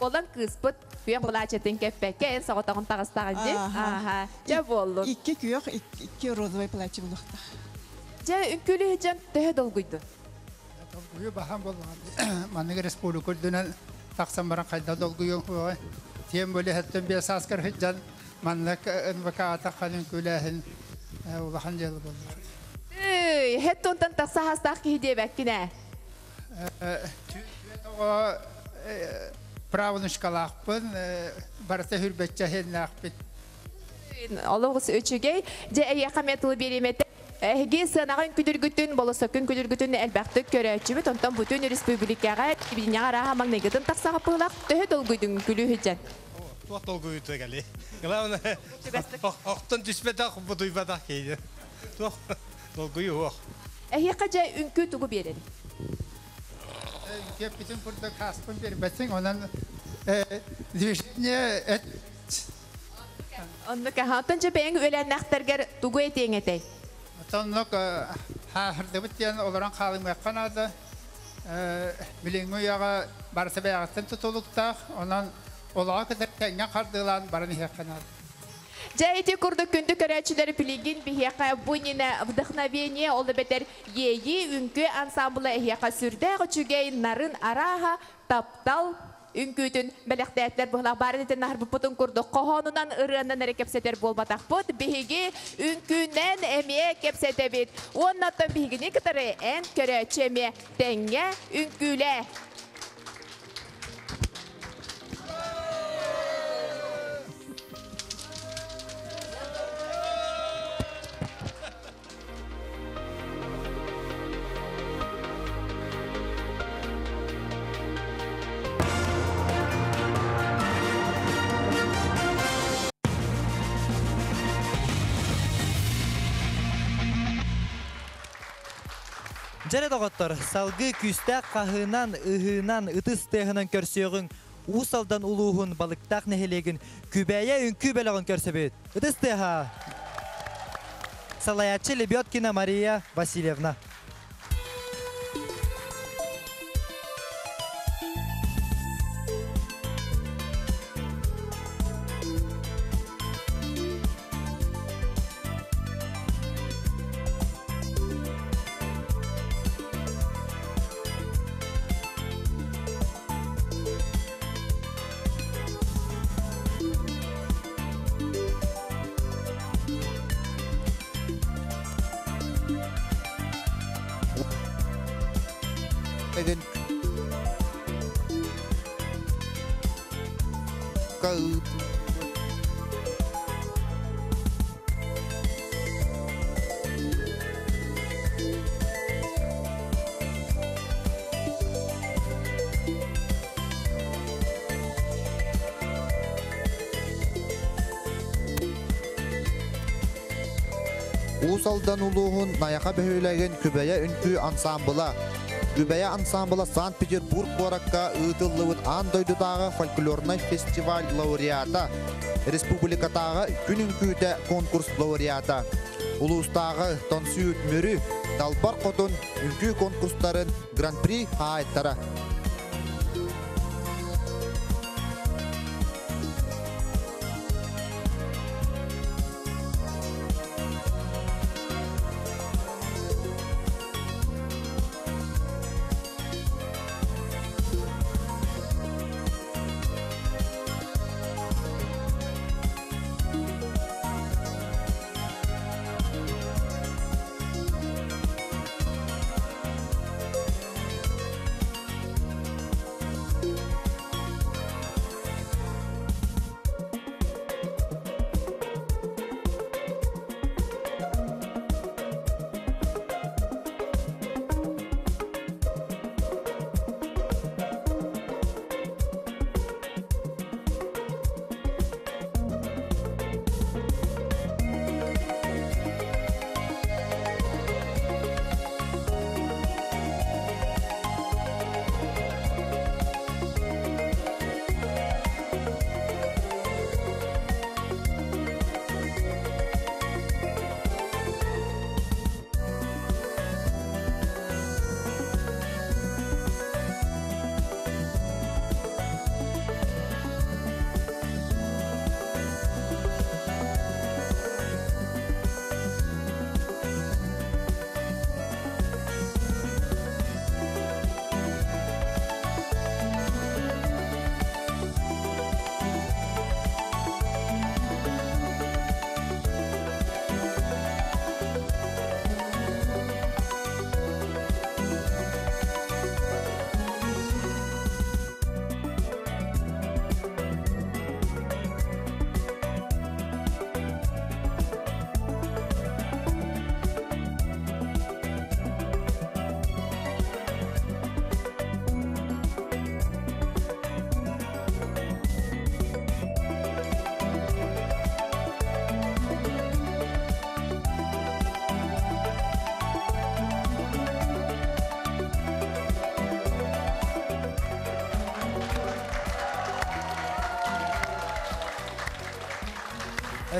Olan kız bud kuyaq bulacettin keppekken soğutağın tağıstağın de. Aha. Ja bollu.
2 kuyaq, 2 rozovay plachı bulaqta.
Ja ünkülü hicen tehe dolguydu.
Dolguyu baham bolğandı. Manıgı respublika dönen taqsam baran qayda dolguyu hoy. Tiyem böyle hatten bir asker hicen manlık vakata qalın külahin ulağan jel boldu.
Hettondan taqsa hastaq ki hidebekkine.
Правильно шкалақпын, барыта хүрбетчі хелнақпын.
Олығыз өчігей, же әйе қаметілі береметі. Әйге сынағын күдіргітін, болысы күн күдіргітін әлбәқті көрәтшімі, тонтан бүтін республикаға бейінеға раға маңнегетін тақсаға пылақ төхі долгүйдің күлі хүджен.
Туақ долгүйі түгәлі. Главны, оқтын түспетақ бұдуйбадақ кейді. Туақ долгүйі оқ.
Әйе қажа үнкі тұғы береді.
Я bütün burada kaspın bir besin onun движение
Onu kahatınca ben ölen naktargar tugu eteyim etey.
Tonluk harda bitiyen olaran kalım yakanadı. Bilingu yağa barsa beyağıtın tutulukta onun olağa kadar tenge kardılan barını yakanadı.
Жайти курдук күндү көрәчүләре пилигин бихяка бунина вдохновение олды бетер ейи үнкү ансамблы эхяка сүрдә гычугей нарын араха таптал үнкүтүн белектәтләр булар бары дитен нар бутун курдук кохонунан ырыаннан эрекепсетер болбатак бут биһиги үнкүнен эме кепсетебит оннаттан биһигини кытары эн көрәчеме теңге үнкүле.
Жәрі доғыттыр, салғы күстәк қағынан, ұғынан, ұтыс тәғынан көрсеуғын, ұсалдан ұлуғын балықтақ нәхелеген күбәйе үнкі бәліғын көрсебет. Ұтыс тәға. Салаятчы Лебедкина Мария Васильевна.
Again. Go. Усалдан улуғын наяқа бөхөйләген күбәйә үнкү ансамбыла. Күбәйә ансамбыла Санкт-Петербург боракка ытыллыбыт андойдутағы фольклорный фестиваль лауреата. Республикатағы күн үнкүтә конкурс лауреата. Улустағы тонсүйт мөрі талбар қотын үнкү конкурстарын гран-при айттара.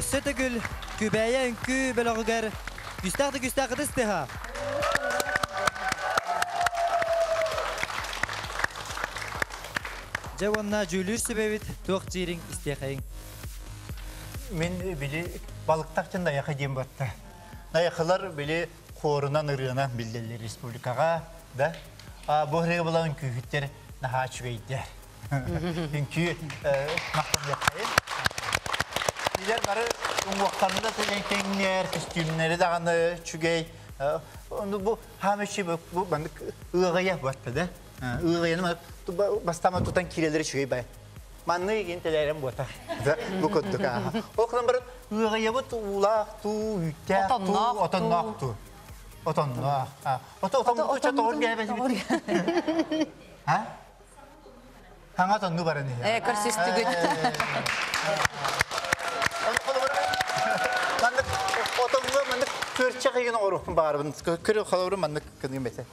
Сөтігіл күбәйе үнкі бөліғығар күстақты дыстыға. Жауанна жүлір сөбәвіт тоқ жирің істеқайың.
мен били балыктакчын даяка дем батты. Наякалар били корунан ырыгынан билдерлер республикага да. Бу хеге булан күйүттер наха чүгейдер. Çünkü mahkum yapayım. Diler bari uğuqlarında tenler, kostümleri dağını çügey. Onu bu hameşi bu bandık ığaya battı da. Iğayanı bastama tutan kireleri çügey bay. Manlı gençlerim bu ta. Bu koduk ha. Oğlan bari ığaya bu ulaq tu yütte tu otannak tu. Otannak. Otannak tu doğru gelmez. Ha? Hangi tanrı var ne?
Karşıstı güç.
Mandık otanlı mandık körçe kıyın oruğun bağırın. Körü kalavru mandık kıyın mesela.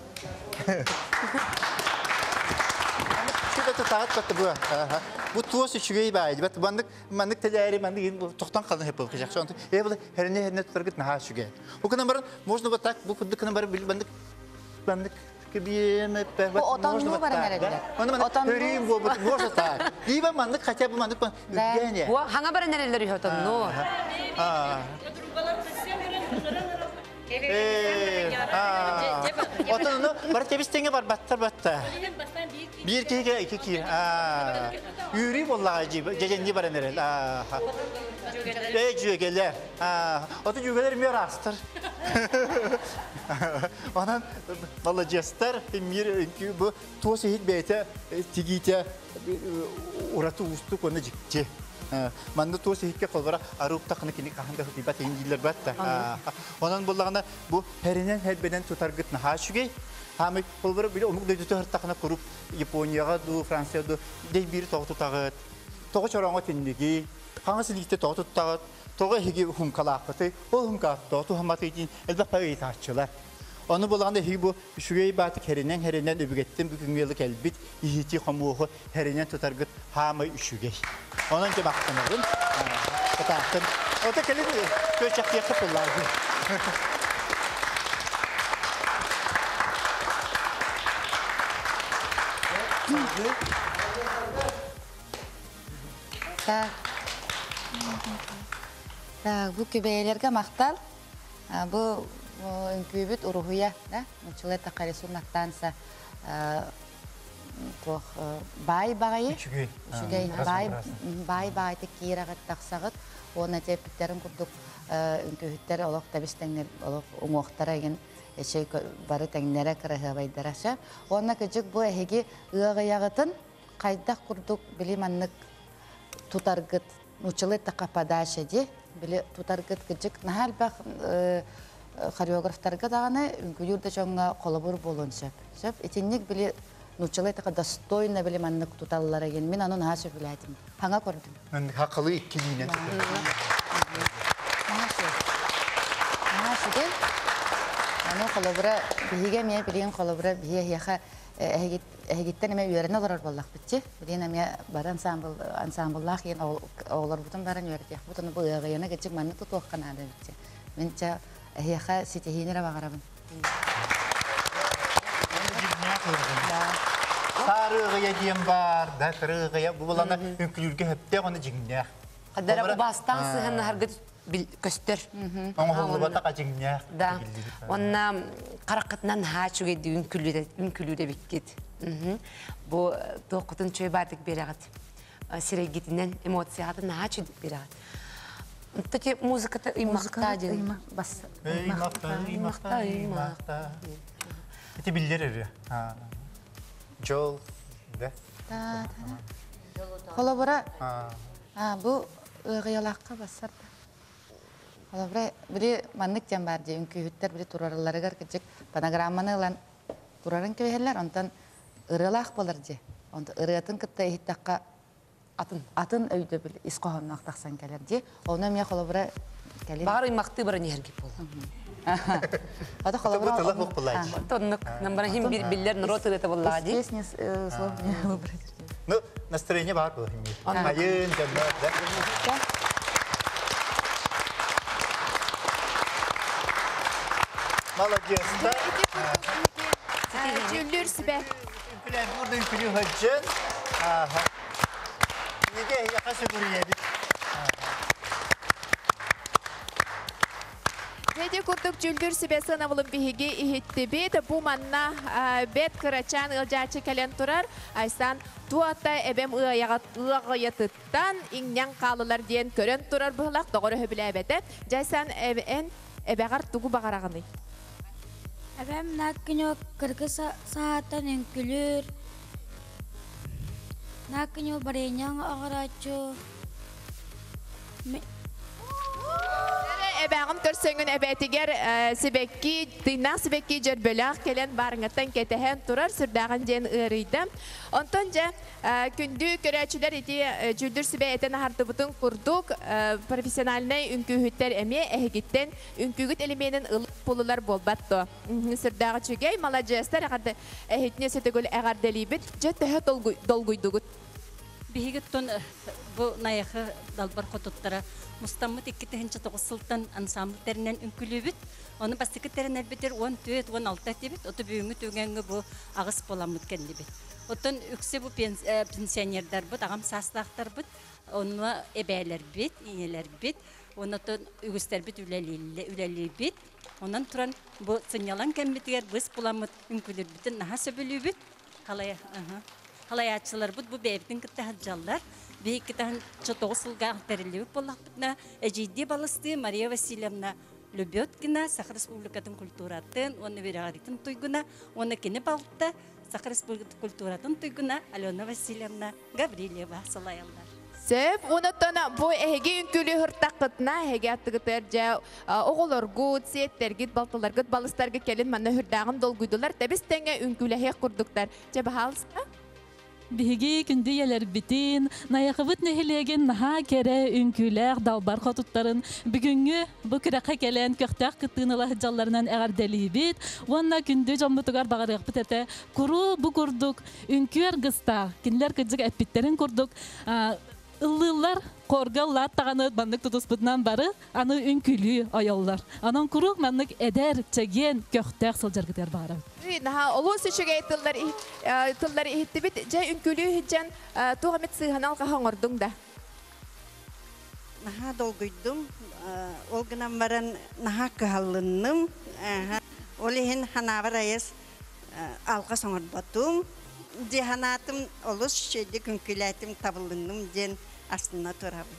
Şurada tutahat battı bu. Bu tuğası şügeyi bağıydı. Mandık teleri mandık tohtan kalın hep olacak. Şu an her ne tutar git naha şüge. Bu kadar barın можно вот так bu kadar barın mandık
Bu otanlığı var nerede?
Hörüyüm bu, можно так. İyi ben mandık, хотя бы mandık.
Bu hangi barın nereleri otanlığı?
Otanlığı, barı tebistenge var, battar. Bir iki. Yürüyüm vallahi, cecenli barı nerede? Cügeler. Otu cügeler mi yarastır? Ondan vallahi jestler bir bu toz hit bete tigite uratı ustu konu cikti. Manda toz hitke kolbara arup takını kini kahanda hitibat İngilizler batta. Ondan bullağına bu herinen herbeden tutargıt naha şügey. Hamı kolbara bile omuk dödütü hır takına kurup Japonya'ya du Fransa'ya du dey bir toğutu tağıt. Toğu çorağına tindigi. Hangisi ligde toğutu tağıt. Toğu hegi humkalaqıtı. O humkalaqıtı. Toğu hamatı için elbette payı taşçılar. Onu bulanda bu şurayı batık herinden öbügettim bugün yıllık elbit ihiti hamuğu herinden tutargıt hamı üşügey. Onun ki baktınırım. Kıtaktın. O da kelime köçak yakıp olardı.
Bu kübeylerge maktal. Bu kübüt uruhuya da. Muçuleta karisunaktansa bay bayı. Şügey bay te kiragat taksağıt. Ona tepitlerin kurduk kübütleri olaq tabistenler olaq umuqtara gen şey barı tenglere kırığı baydırasa. Ona küçük bu ehegi ığıyağıtın kaydak kurduk bilimanlık tutargıt muçuleta kapadaşı di. Bili tutargıt küçük nahal bak хореографтарга даганы үңкүлүрдө чоңга колобур болон сөп. Этинник били нучалайта достойно били маннык туталлар эген. Мен аны наша билетим. Ханга көрдүм.
Мен хакылы иккилинен.
Наша. Аны колобура биге мен билген колобура бие яха эгиттен эме үйрөнө олор боллак битчи. Билен эме бар ансамбллах ен олор бутун барын үйрөтөк. Бутуну бу эгене кечик маннык тутуккан ада битчи. Менче هي خا ستهيني ربع غربن.
Sarıya diyem var, da sarıya bu bulana ülke hepte onu cingnya.
Kadar bu bastan sıhhan hargıt köster.
Ama hulu bata cingnya.
Da. Ona karakatnan haçu gedi ülkülüde bitkit. Bu dokutun çöy batık beragat. Siregitinden emosiyatın haçu beragat. Таки музыката имакта ден.
Бас.
Имакта. Эти билдер. Жол, да?
Да. Колобура. Бу ыгыялакка басар. Колобура бири маннык жан бар же үңкүһүттер бири турарларыгар кичик панограмманы лан турарын кебелер, онтан ырылак болар же. Онта ырыатын кытта ихтакка атын өйдө бил исқоһоннак таксан келер же. Оны мен колобура келин.
Бары имакты бары нерги бол.
Ада колобура.
Тылык бок булай.
Тоннык намбара хим биллер нроты это буллади.
Песня слов не выбрать.
Ну, настроение бар было. Айын жандар, да? Молодец, да?
Жүллүр сибе.
Күләр burada ülkülü hacın. Aha. Nige yakası buraya bir.
kurduk Cüldür Sibe sınavılın bihigi ihitti bit. Bu manna bet kıraçan ılcaçı kelen turar. Aysan tuatta ebem ığayatıttan inyan kalılar diyen kören turar bıhlak. Doğru höbüle ebede. Jaysan ebeğar tugu bağırağını.
Ebem nakkinyo kırgı saatan enkülür. Nakkinyo barenyang ağıraço.
Ebeğim törsöngün ebetiger sibekki, tıynak sibekki cerbelak kelen barıngatan ketehen turar sürdağın jen ığırıydı. Ontonca kündü köreçüler iti Cüldür Sibe eten hardı butun kurduk profesyonaline ünkühütler eme ehgitten ünkügüt elemenin ılık pulular bolbattı. Sırdağı çögey malajestler ağardı ehitne sötegül ağar delibit jettehe dolguydugut.
Bihigitton bu nayakı dalbar kotuttara mustamut ikkitehen çatoğu sıltan ansambl terinen ünkülübüt. Onu bastıkı teriner bitir 10 tüet 16 tibit. Otu büyüngü tügengü bu ağız polamut kendibit. Otun ükse bu pensiyonerler bit, ağam saslaktar bit. Onu ebeler bit, ineler bit. Onu otun ügüster bit üleli bit. Ondan turan bu sınyalan kembitiger bız polamut ünkülür bitin naha söbülü bit. Halayatçılar bu bebtin kıta hacallar. Bir kıta çatoğu sılga teriliyor bolakbıtna. Ciddi balastı Maria Vasilyevna Lubyotkina, Sakha Respublikatın kulturatın, onu bir ağrıtın tuyguna, onu kine balta, Sakha Respublikatın kulturatın tuyguna, Alona Vasilyevna Gavrilyeva salayallar.
Sef, ondan bu ehge ünkülü hırtakıtna, ehge attıgıtırca oğullar gut, siyetler git, baltalar git, balıstar git kelin manna hırdağın dolguydular. Tabi stenge ünkülü hek kurduklar. Ceba halsta?
Bihigi kündü yeler bitin, nayakıbıt nehilegen naha kere ünküler dalbar kotutların bugüngü bu küreğe gelen köktak kıttığınıla hıcallarından eğer delibit, onna kündü jambutugar bağırık bitete, kuru bu kurduk, ünküer gısta, kinler kıcık epitlerin kurduk, ıllılar korgallar tağanı bandık tutuspıdından barı, anı ünkülü ayollar. Anan kuru manlık eder, çegen, köktak sılcar gider bağırı.
Naha olu sıçıgay tılları ihitti bit, cay ünkülü hicen tuğamet sığhanal kahangordun da.
Naha dolguydum, olgınan varan naha kıhallınım, olihin hanavar ayız alqa soğur batum, cihanatım olus şeydik ünkületim tabılınım jen aslında turabı.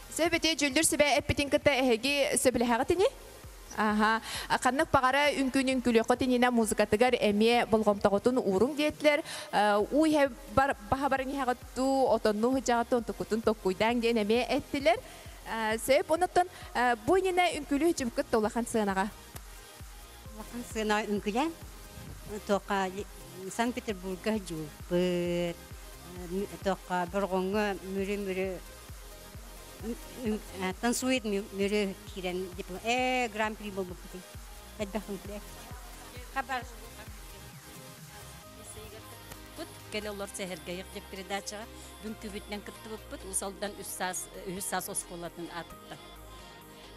Sebeti Cüldür Sibe epitin kıta ehegi söbülehağıtini? Aha, kannak pagara ünkün kotinina muzikatıgar emiye bolgomtağıtın uğrun diyetler. Uy he bahabarın hağıttu, otonnu hıcağıtı, ontukutun tokkuydan diyen emiye ettiler. Sebep onutun bu yine ünkülü hıcım kıt olakan sığınağa.
Olakan sığınağa ünkülen, toqa Sankt Peterburg'a jubır, toqa borgonga müre tansuit müre kiren diplom Grand Prix bol bukti. Edda huntle.
Haber. Put geleller seherge yakjak передача dünkü bitnen kıttıp put usaldan üssas oskolatın atıkta.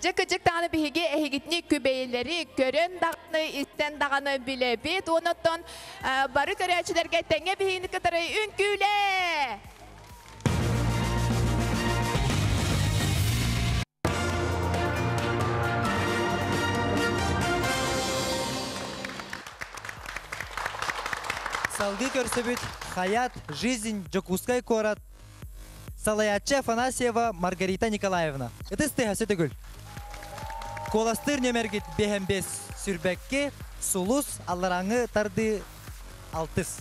Cıkıcık dağını bihigi ehigitni kübeyleri görün dağını isten dağını bile bit unutun barı köreçilerge tenge bihini kıtırı ünküle.
Салгы көрсөбүт Хаят, жизнь, Жокускай корат. Салаячы Афанасьева Маргарита Николаевна. Это стыгасы түгүл. Коластыр нөмергит бехембес сүрбекке сулус аллараңы тарды алтыс.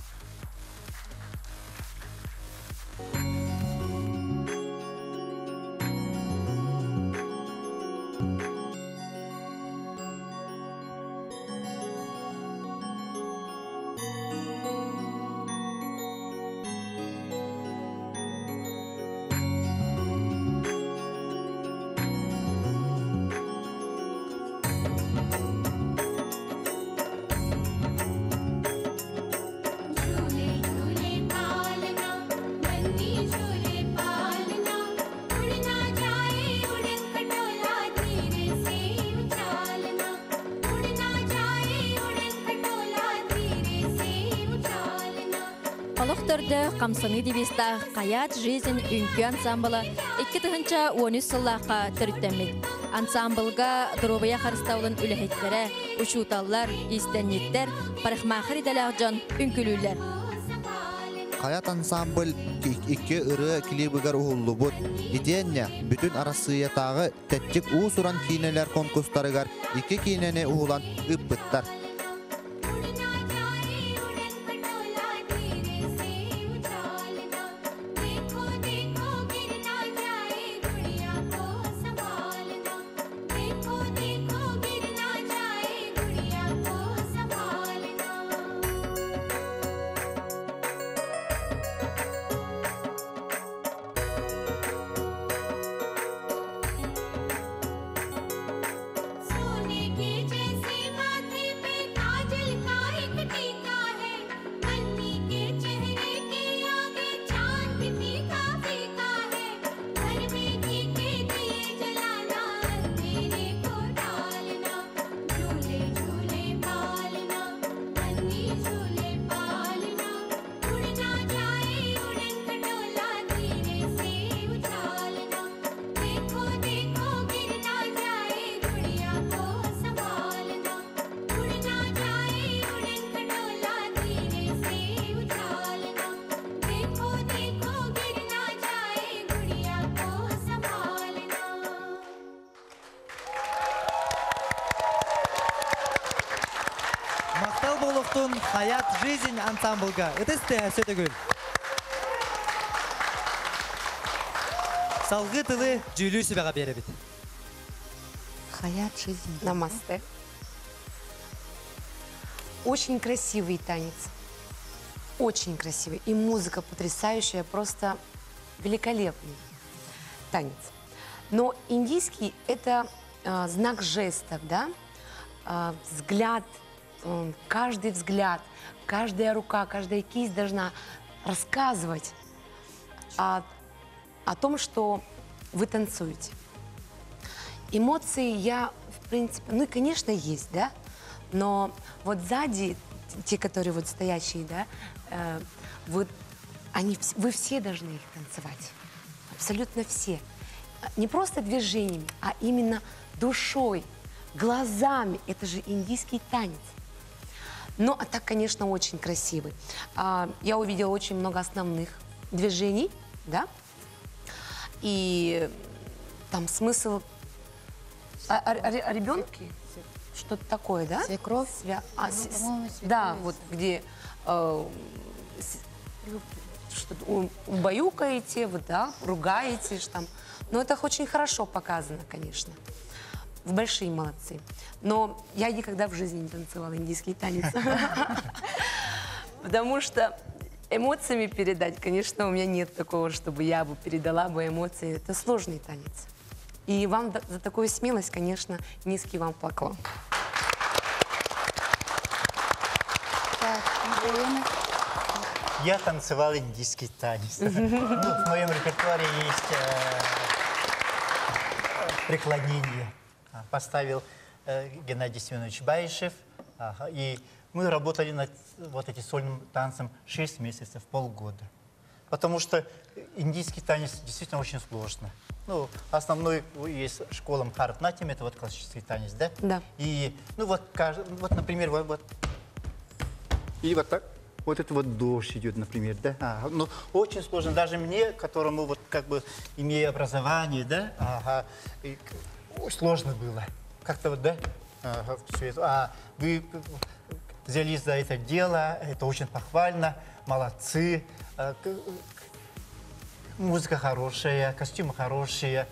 Олохторды Камсаны девиста Хаят жизнь үнкі ансамбылы 2-13 сыллаққа түрттемет. Ансамблға дробая қарыстаулын үліхеттері, ұшуталар, истенеттер, парықмақыр иделер жан үнкілілер.
Хаят ансамбль 2 ыры клибігер ұғылы бұд. Иденне бүтін арасыятағы тәттік ұсыран кейнелер конкурстарығар 2 кейнені ұғылан үппіттар.
Мақтал болуқтың Хаят жизнь ансамблға. Үтісті сөтігіл. Салғы тылы жүлі сөбеға бері біт.
Хаят жизнь. Намасте. Очень красивый танец. Очень красивый. И музыка потрясающая, просто великолепный танец. Но индийский – это знак жестов, да? Взгляд, каждый взгляд, каждая рука, каждая кисть должна рассказывать о том, что вы танцуете. Эмоции в принципе, ну и, конечно, есть, да? Но вот сзади, те, которые вот стоящие, да, вы все должны их танцевать. Абсолютно все. Не просто движениями, а именно душой, глазами. Это же индийский танец. Ну, а так, конечно, очень красивый. Я увидела очень много основных движений, да? И там смысл о ребенке, что-то такое, да?
Свекровь.
Да, вот где что-то убаюкаете, вот, да, ругаетесь там. Но это очень хорошо показано, конечно. Вы большие молодцы. Но я никогда в жизни не танцевала индийский танец. Потому что эмоциями передать, конечно, у меня нет такого, чтобы я бы передала бы эмоции. Это сложный танец. И вам за такую смелость, конечно, низкий вам поклон.
Я танцевал индийский танец. В моем репертуаре есть преклонение. Поставил Геннадий Семенович Баишев. И мы работали над вот этим сольным танцем 6 месяцев, полгода. Потому что индийский танец действительно очень сложно. Ну, основной есть школа Бхаратанатьям, это вот классический танец, да?
Да.
И, ну вот, например, вот. И вот так. Вот это вот дождь идет, например, да? Ну, очень сложно. Даже мне, которому вот как бы имея образование, да? Сложно было. Как-то вот, да? Все это. Вы взялись за это дело, это очень похвально, молодцы. Музыка хорошая, костюмы хорошие,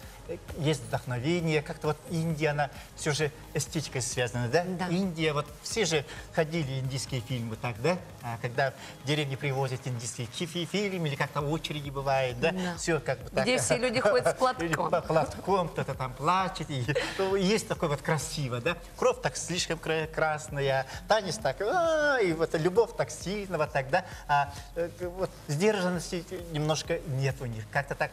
есть вдохновение. Как-то вот Индия, она все же эстетикой связана, да? Да. Индия, вот все же ходили индийские фильмы так, да? Когда в деревне привозят индийские фильмы, или как-то очереди бывает, да? Да. Все как бы так.
Где все люди ходят с платком.
Платком, кто-то там плачет. И, есть такое вот красиво, да? Кровь так слишком красная, танец так, и вот любовь так сильно, вот так, да? Вот сдержанности немножко нет у них. Как-то так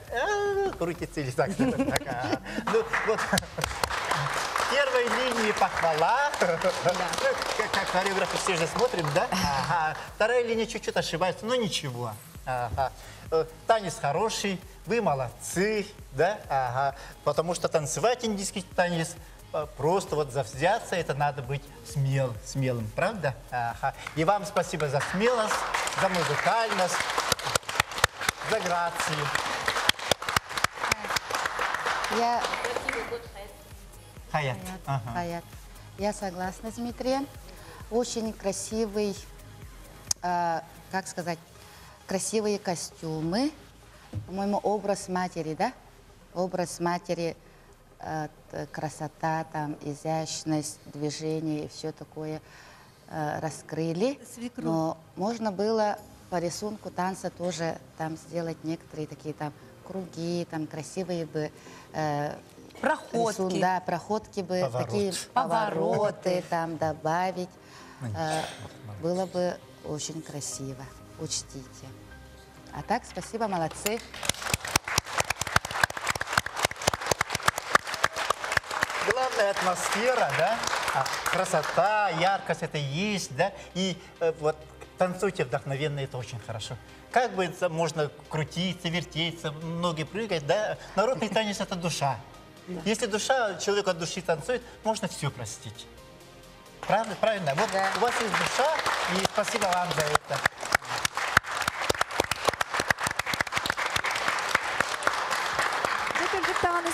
крутится или так. Ну, вот в первой линии похвала. Как хореографы все же смотрим, да? Ага. Вторая линия чуть-чуть ошибается, но ничего. Ага. Танец хороший, вы молодцы, да? Ага. Потому что танцевать индийский танец просто вот завзяться, это надо быть смелым, правда? Ага. И вам спасибо за смелость, за музыкальность, за грацию. Хаят.
Хаят. Я согласна с Дмитрием. Очень красивый, как сказать, красивые костюмы. По-моему, образ матери, да? Образ матери, красота, там, изящность, движение и все такое раскрыли. Но можно было по рисунку танца тоже там сделать некоторые такие там круги, там красивые бы
проходки.
Да, проходки бы, такие повороты там добавить. Было бы очень красиво. Учтите. А так, спасибо, молодцы.
Главная атмосфера, да? Красота, яркость это есть, да? И вот танцуйте вдохновенно, это очень хорошо. Как бы можно крутиться, вертеться, ноги прыгать, да? Народный танец это душа. Да. Если душа, человек от души танцует, можно все простить. Правда? Правильно? Вот да. У вас есть душа, и спасибо вам за это.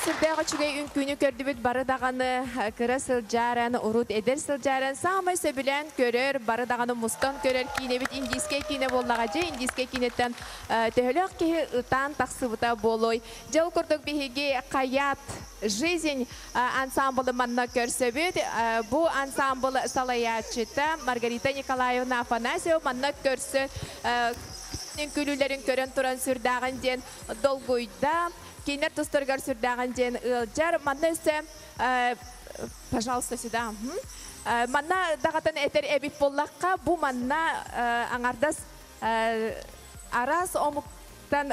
Сырбяға чүгей үнкүйіні көрдібіт бары дағаны кірі сылжаран, урут эдер сылжаран, самай сөбілен көрер, бары дағаны мұстан көрер, кейнебіт индийскай кейне болнаға же, индийскай кейнеттен төхілік кейі ұтан тақсыбыта болой. Жау күрдік бейге қаят жизнь ансамблы манна көрсөбіт. Бұл ансамблы салаятчыта Маргарита Николаевна Афанасьева манна көрсі үнкүлілерін көрін тұран сүрдағын ден долгуйда. Кейнер тұстырғар сүрдаған ден ұлжар. Манна өсі, пожалуйста, сюда. Манна дағатын әтер әбіп боллаққа, бұ манна аңардас арас омуктан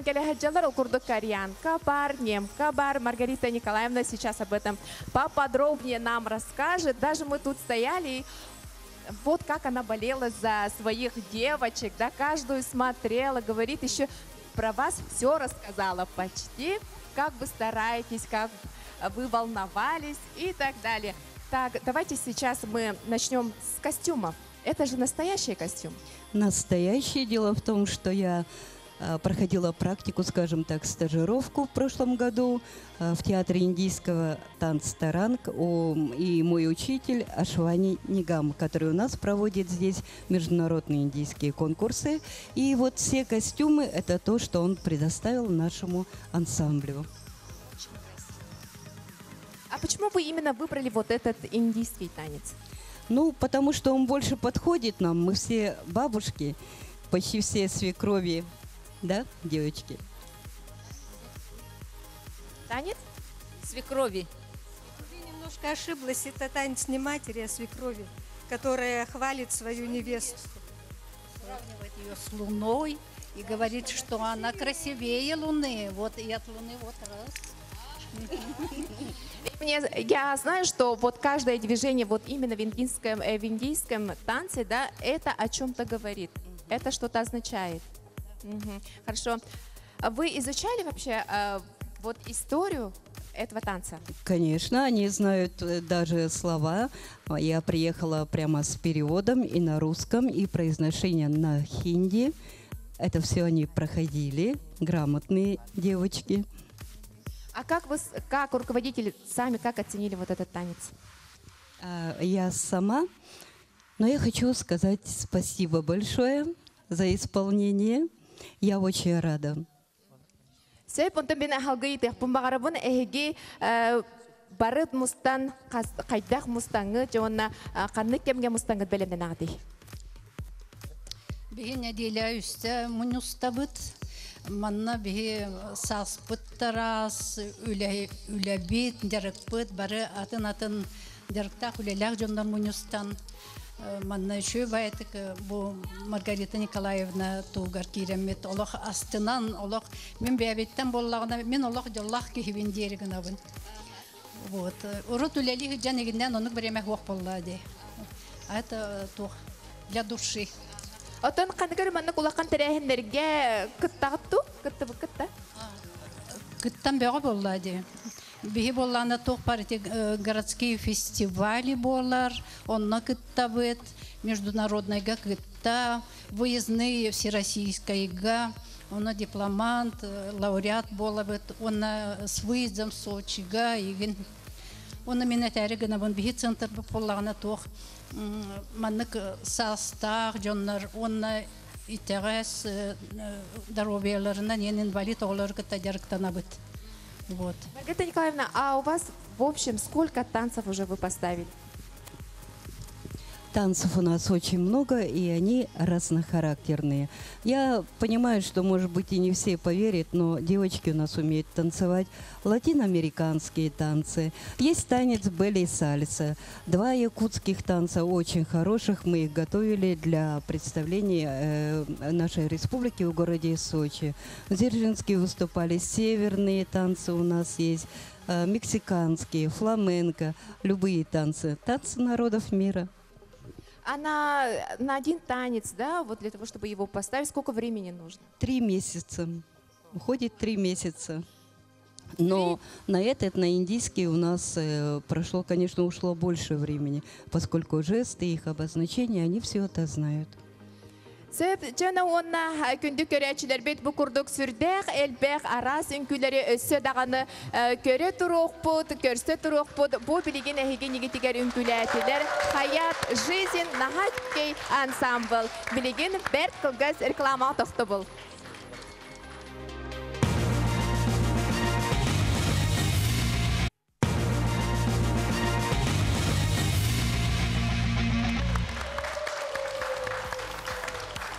келе хаджалар окурдық кореянка бар, немка бар. Маргарита Николаевна сейчас об этом поподробнее нам расскажет. Даже мы тут стояли, вот как она болела за своих девочек, да, каждую смотрела, говорит еще... Про вас все рассказала почти, как вы стараетесь, как вы волновались и так далее. Так, давайте сейчас мы начнем с костюмов. Это же настоящий костюм.
Настоящее. Дело в том, что я проходила практику, скажем так, стажировку в прошлом году в театре индийского танца «Таранг». И мой учитель Ашвани Нигам, который у нас проводит здесь международные индийские конкурсы. И вот все костюмы – это то, что он предоставил нашему ансамблю.
А почему вы именно выбрали вот этот индийский танец?
Ну, потому что он больше подходит нам. Мы все бабушки, почти все свекрови. Да, девочки?
Танец?
Свекрови. Вы немножко ошиблась. Это танец не матери, а свекрови, которая хвалит свою невесту.
Сравнивает ее с луной и говорит, что она красивее луны. Вот и от луны вот раз.
Я знаю, что вот каждое движение вот именно в индийском танце, да, это о чем-то говорит. Это что-то означает. Хорошо. Вы изучали вообще вот историю этого танца?
Конечно, они знают даже слова. Я приехала прямо с переводом и на русском, и произношение на хинди. Это все они проходили, грамотные девочки.
А как вы, как руководитель, сами как оценили вот этот танец?
Я сама, но я хочу сказать спасибо большое за исполнение. Я очень рада.
Сэй понтон бина халгы теппун багарабын эһиги барыт мустан кайдах мустаңы жона канны кемге мустаңы белемден агды.
Бе неделя үстә мунустабыт манна бе саспыттарас үләбит дәрекпыт бары атын дәректак үләләк жондан мунустан. Манна еще байтык бу Маргарита Николаевна тугар киремет Аллах астынан Аллах мен бәбеттен боллагына мен Аллах Аллах кибин дереген абын. Вот. Урут улели жан егинден онук береме хуак боллады. Это тух для души.
Отон каныгар маннык улакан терехендерге кыттагытту, кытты кытта.
Кыттан бега боллады. Бихи болланы тух парти городские фестивали болар, онна кыттабыт, международныйга кытта, выездные всероссийскайга, онна дипломант, лауреат болабыт, онна с выездом в Сочига, игин. Онна минетәре гына бун бихи центр болланы тух, маннык састар, жоннар, онна итегес здоровьяларынан ен инвалид оғлар кытта жарықтанабыт. Вот.
Маргарита Николаевна, а у вас в общем сколько танцев уже вы поставили?
Танцев у нас очень много, и они разнохарактерные. Я понимаю, что, может быть, и не все поверят, но девочки у нас умеют танцевать латиноамериканские танцы. Есть танец белли и сальса. 2 якутских танца очень хороших. Мы их готовили для представления нашей республики в городе Сочи. В Дзержинске выступали северные танцы у нас есть, мексиканские, фламенко, любые танцы. Танцы народов мира.
А на один танец, да, вот для того, чтобы его поставить, сколько времени нужно?
3 месяца. Уходит 3 месяца. Но на этот, на индийский у нас прошло, конечно, ушло больше времени, поскольку жесты, их обозначения, они все это знают.
Сөп, жана онна күнді көрәчілер бет бұ күрдік сүрдәқ, әлбәқ арас үнкілері өссі дағаны көрі тұруқпұд, көрсі тұруқпұд, бұ білеген әйген егетігер үнкіләтілер, хаят, жизнь, нахат кей ансамбл, білеген бәрт қылғыз реклама тоқты бұл.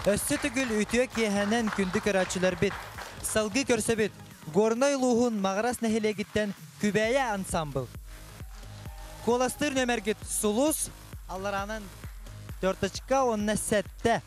Өссі түгіл үтіе кейхәнен күнді көрәтшілер бит. Салғы көрсі бит. Горной луғын мағарас нәхелегіттен күбәйе ансамбл. Коластыр нөмергіт сулус, алларанын 4-ка онына сәтті.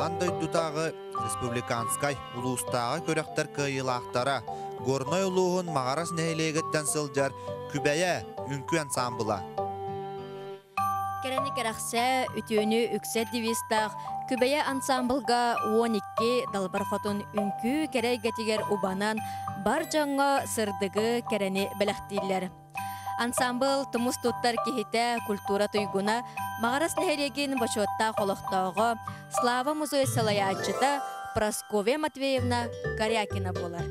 Андай дутағы республиканскай улустағы көріқтер кайылақтара горной улуғын мағарас нәйлегеттен сылжар күбәйе үнкі ансамбыла.
Керені керақсы үтіөні үксет девистақ күбәйе ансамблға 12 далбар хотын үнкі керейгетігер убанан бар жаңға сырдығы керені бәліқтейлер. Ансамбл тымыс туттар кихите культура туйгуна мағарас нәхереген башотта қолықтауғы Слава музей салаячыта Прасковья Матвеевна Корякина болар.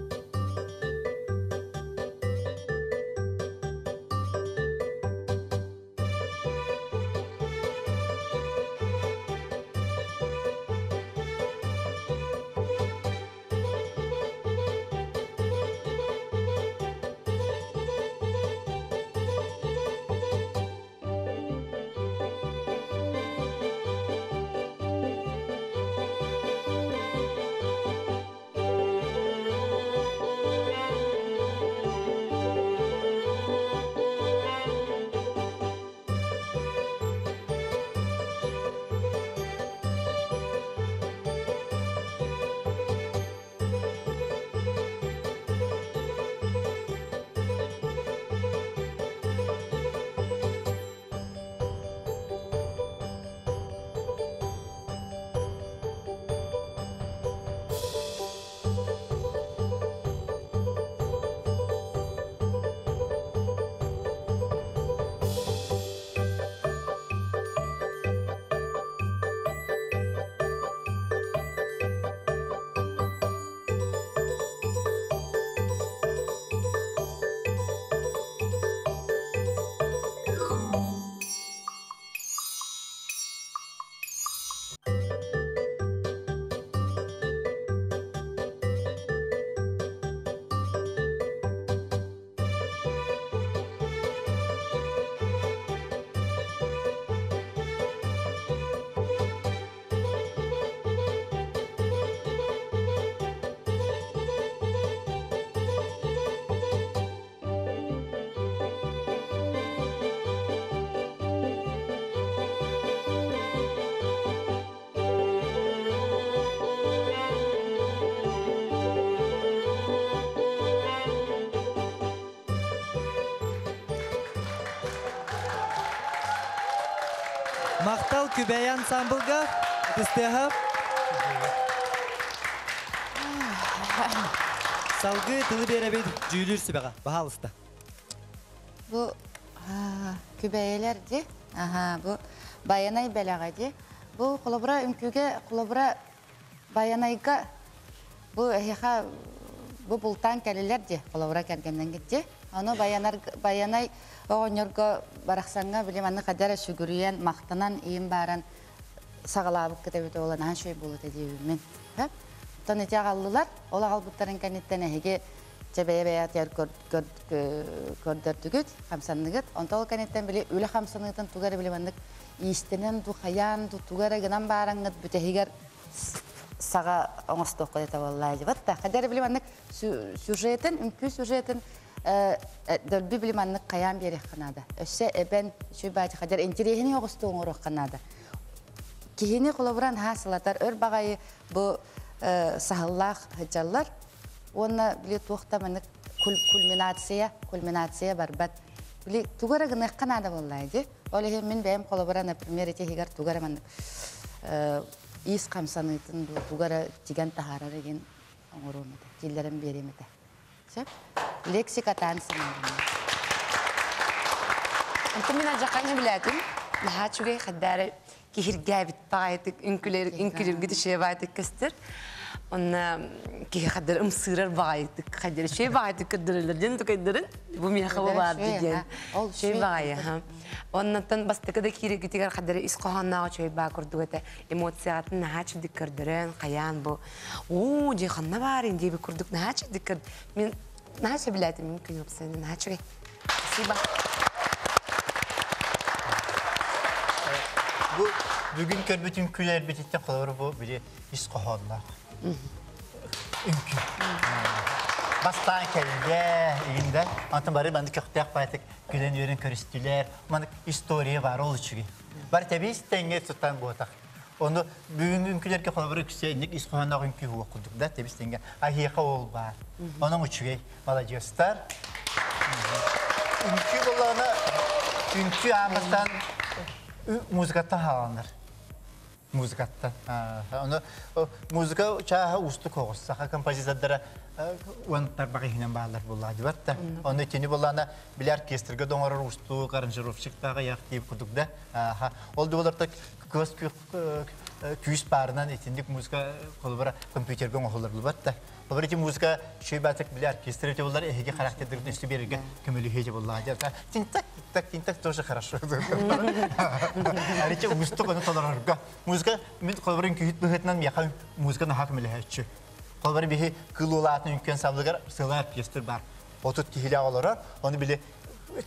Мақтал күбәй ансамблға тістеғап. Салғы тылы беребейді жүйілір сүбеға. Бағалысты.
Бұл күбәйелер де, бұл баянай бәліға де. Бұл құлыбыра үмкіге, құлыбыра баянайға, бұл әйіға бұл бұлтан кәлілер де, құлыбыра кәргеннен кетте. Оны баянай оғынырға барақсанға білем, аны қадары сүгіріен, мақтанан, ең баран сағалабық кетебеті olan ан шөй болуды дейбімен. Тон ете ағалылар, ол ағалбыттарын кәнеттен әйге Чебе-бе атер көрдөрдүгүт, хамсанныгыт. Онта ол кәнеттен біле өлі хамсанныгытын тугары білемандық иістенен, тухаян, тугары гынан бараңыт, бүтәхигер саға оңыстық қодета боллай жібат. Қадары білемандық сюжетін, үнкі сюжетін дөлбі білемандық қаян берек қанады. Өссе әбән шөй бәті қадар интерехіне оғысты оңырық қанады. Кейіне қолабыран хасылатар, өр бағайы бұл сағыллақ хыджалар, Оны біле туқтаманық кульминация барбат. Біле тугара гынық қанада боллайды. Олығы мен бәйім қолабыра, например, етегігер тугара манық иіс қамсанытын тугара тиген тахарар еген оңырумыды. Келдерін беремеді. Лексика тансын.
Антон мен ажақаны біләдім. Наға чүгей қаддары кейірге бит бағайтық, үнкілерге түше байтық көстір. Оны кейі қадыр ұмсырар бағайдық, қадыр шей бағайдық көдірілерден түкайдырын. Бұл мен қабы барды ден. Шей бағайы. Оннан бастықы да кейірі күтігер қадыры үс қоғаннағы чөй бағ көрдіг өті эмоциятын наға чүдік көрдірін, қаян бұл. Ооо, жейханна барын дейбі көрдік наға чүдік көрді. Мен наға чө біләдім, мен күн өпсені наға чөй. Спасибо.
Бүгін көрбетін күлер бететтен қолары бұл біле үс қоғаннағы. Үнкі. Бастан кәлге егінде, антын бары банды көқтәк байтық күлен өрін көрістілер, маңдық история бар ол үшіге. Бар тәбей істенге тұттан бұғатақ. Оны бүгін үнкілерге қолабыры күсейіндік исқоғандағы үнкі оқыдық да, тәбей істенге. Ахиеқа ол бар. Оның үшіге. Молодежстар. Үнкі болағына, үнкі ағыстан музыкаттан халаныр. Музыкаттан. Музыка чаға ұсты қоғыз. Сақа композитордары уанттар бағы хинен бағалар болады батта. Оны тені болағына білі оркестрге доңарыр ұсты, аранжировщиктағы яқ дейіп күдік да. Ол оларда көз күйіс барынан етіндік музыка қолыбыра компьютерге оғылыр батта. Олар еті музыка шөй бәтік білі оркестр өте олар әйге характердердің үсті берерге көмілі хейде болады. Тинтак тоже хорошо. Әрече ұсты қоны толарарға. Музыка, мен қолбарын күйіт бұғытынан мияқа музыка наға көмілі әйтші. Қолбарын бейі қыл олатын үнкен сабылығар сылы оркестр бар. Отут кейілі ағылары, оны білі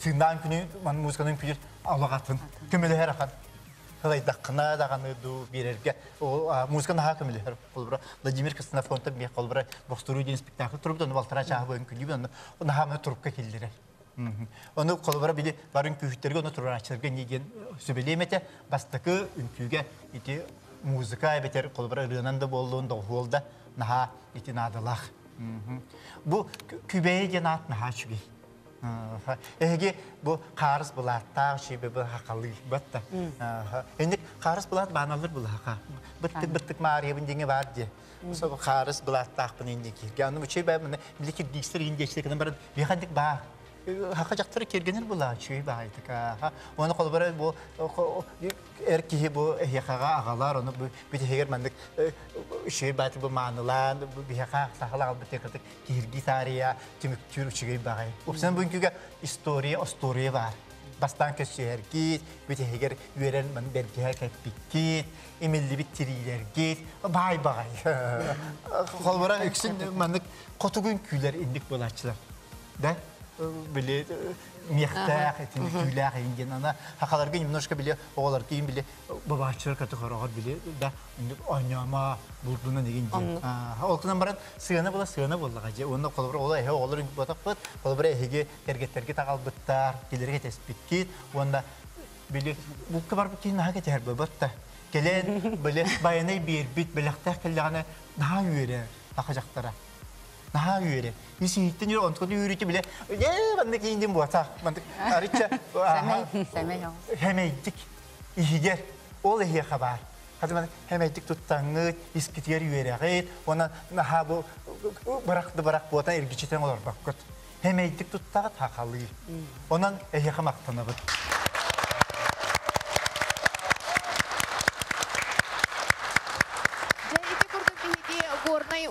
тыңдан күні музыканың күйлер алағатын, көмілі әр ақан. Қылайдаққына дағаны берерге. Музыка наға көмілі әр қолбыра. Владимир Костанофонтов мен қолбыра боқстыру дейін спектакль тұрып, оны балтыра жағы бойын күлі, оны наға тұрыпқа келдері. Оны қолыбыра білі барын күйіттерге, оны тұрар ачыларға неден сөбелемете, бастықы үнкүйге еті музыка әбетер қолыбыра рынанда болуын доғуылда наға еті надылақ. Бұл күбәйе ден ат наға чүгей. Әге бұл қарыз бұлаттағы шебе бұл хақалы бәтті. Әндік қарыз бұлат бағаналыр бұл хақа. Бұттық мағаребін деңе бар де. Қарыз бұлаттағы бұн енді керге. Оны бүчей бәй мұны білекер дегістер ендешілігінің барын бейхандық бағ. Хақа жақтары кергенер бұла, чөй бағайдық. Оны қолыбары бұл әркеге бұл әйеқаға ағалар, оны бөтегер мәндік үшей бәті бұл маңылан, бейеқа сақылы албытекірдік кергі тария, түміктер үшігей бағай. Өпсен бүгінкіге история бар. Бастан көсі әргет, бөтегер өрен мән бәргеге кәппекет, емелі біттерейлергет, бай бағай. Қолыбары үксін мәндік қотығын күйлер ендік болатшылар. Біле мектақ, күйләқ енген. Хақаларға немножко біле, оғалар кейін біле, бабачылар катығарағар біле, ойнама бұлдуына деген ден. Олқынан баран сығаны болаға же. Онда қолыбыр ола әйе оғалар үнгі батақ бұд, қолыбыр әйеге әргеттерге тағал бұттар, келерге тәспеккет. Онда біле, бұлқы бар бұд кейін наға кетер бұд. Келен біле баянай бербет, біліқтақ келдіғаны наға үйері, наға жақтара. Наға үйері. Есейттен үйері, онтықын үйреті біле, бәнді кейінден бұғатақ. Арыча, хәмейдік, егер, ол эхе хабар. Хадыман хемейтик туттаңы, искитер юерегет, она наха бу барак ботан эргичитен олар баккот. Хемейтик туттага такалы. Онан эхе хамактанабыт.